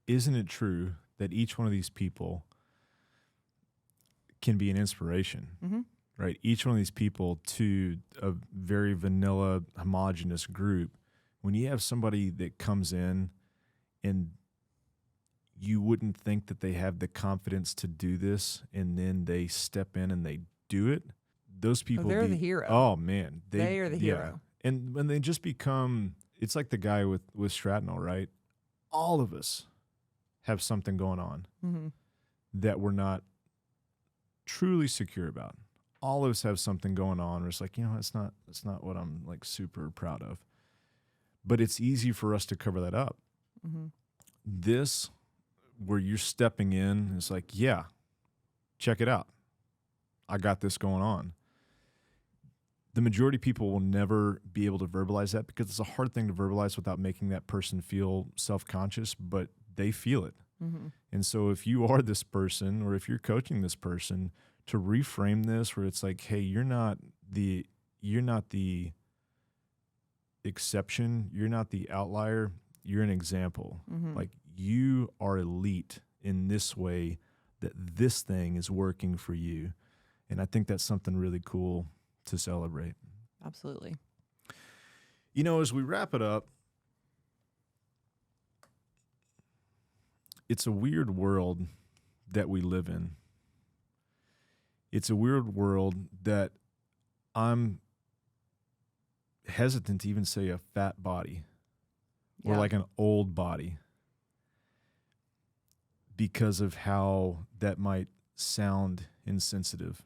A: isn't it true that each one of these people can be an inspiration, right? Each one of these people to a very vanilla, homogenous group. When you have somebody that comes in and you wouldn't think that they have the confidence to do this, and then they step in and they do it, those people,
B: they're the hero.
A: Oh man,
B: they are the hero.
A: And when they just become, it's like the guy with Stratnell, right? All of us have something going on that we're not truly secure about. All of us have something going on where it's like, it's not what I'm like super proud of. But it's easy for us to cover that up. This, where you're stepping in, it's like, yeah, check it out. I got this going on. The majority of people will never be able to verbalize that, because it's a hard thing to verbalize without making that person feel self-conscious, but they feel it. And so if you are this person, or if you're coaching this person, to reframe this where it's like, hey, you're not the exception, you're not the outlier, you're an example. Like, you are elite in this way, that this thing is working for you. And I think that's something really cool to celebrate.
B: Absolutely.
A: As we wrap it up, it's a weird world that we live in. It's a weird world that I'm hesitant to even say a fat body or like an old body, because of how that might sound insensitive.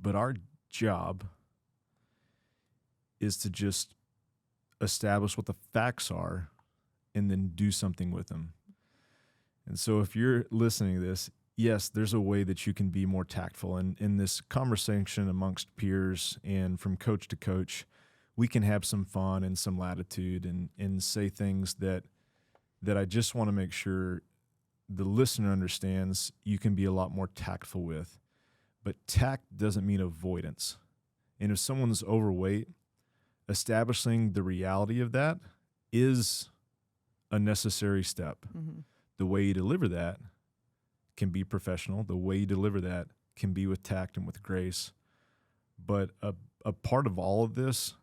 A: But our job is to just establish what the facts are and then do something with them. And so if you're listening to this, yes, there's a way that you can be more tactful. And in this conversation amongst peers and from coach to coach, we can have some fun and some latitude and say things that I just want to make sure the listener understands you can be a lot more tactful with. But tact doesn't mean avoidance. And if someone's overweight, establishing the reality of that is a necessary step. The way you deliver that can be professional. The way you deliver that can be with tact and with grace. But a part of all of this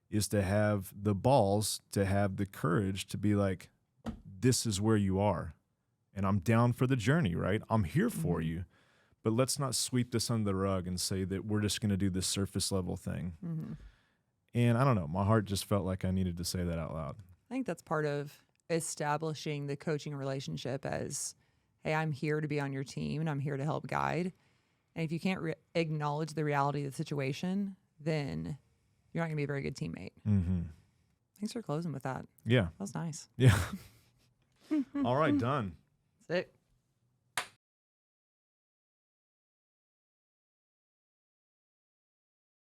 A: is to have the balls, to have the courage to be like, this is where you are. And I'm down for the journey, right? I'm here for you. But let's not sweep this under the rug and say that we're just going to do this surface level thing. And I don't know, my heart just felt like I needed to say that out loud.
B: I think that's part of establishing the coaching relationship as, hey, I'm here to be on your team and I'm here to help guide. And if you can't acknowledge the reality of the situation, then you're not going to be a very good teammate. Thanks for closing with that.
A: Yeah.
B: That was nice.
A: Yeah. All right, done.
B: That's it.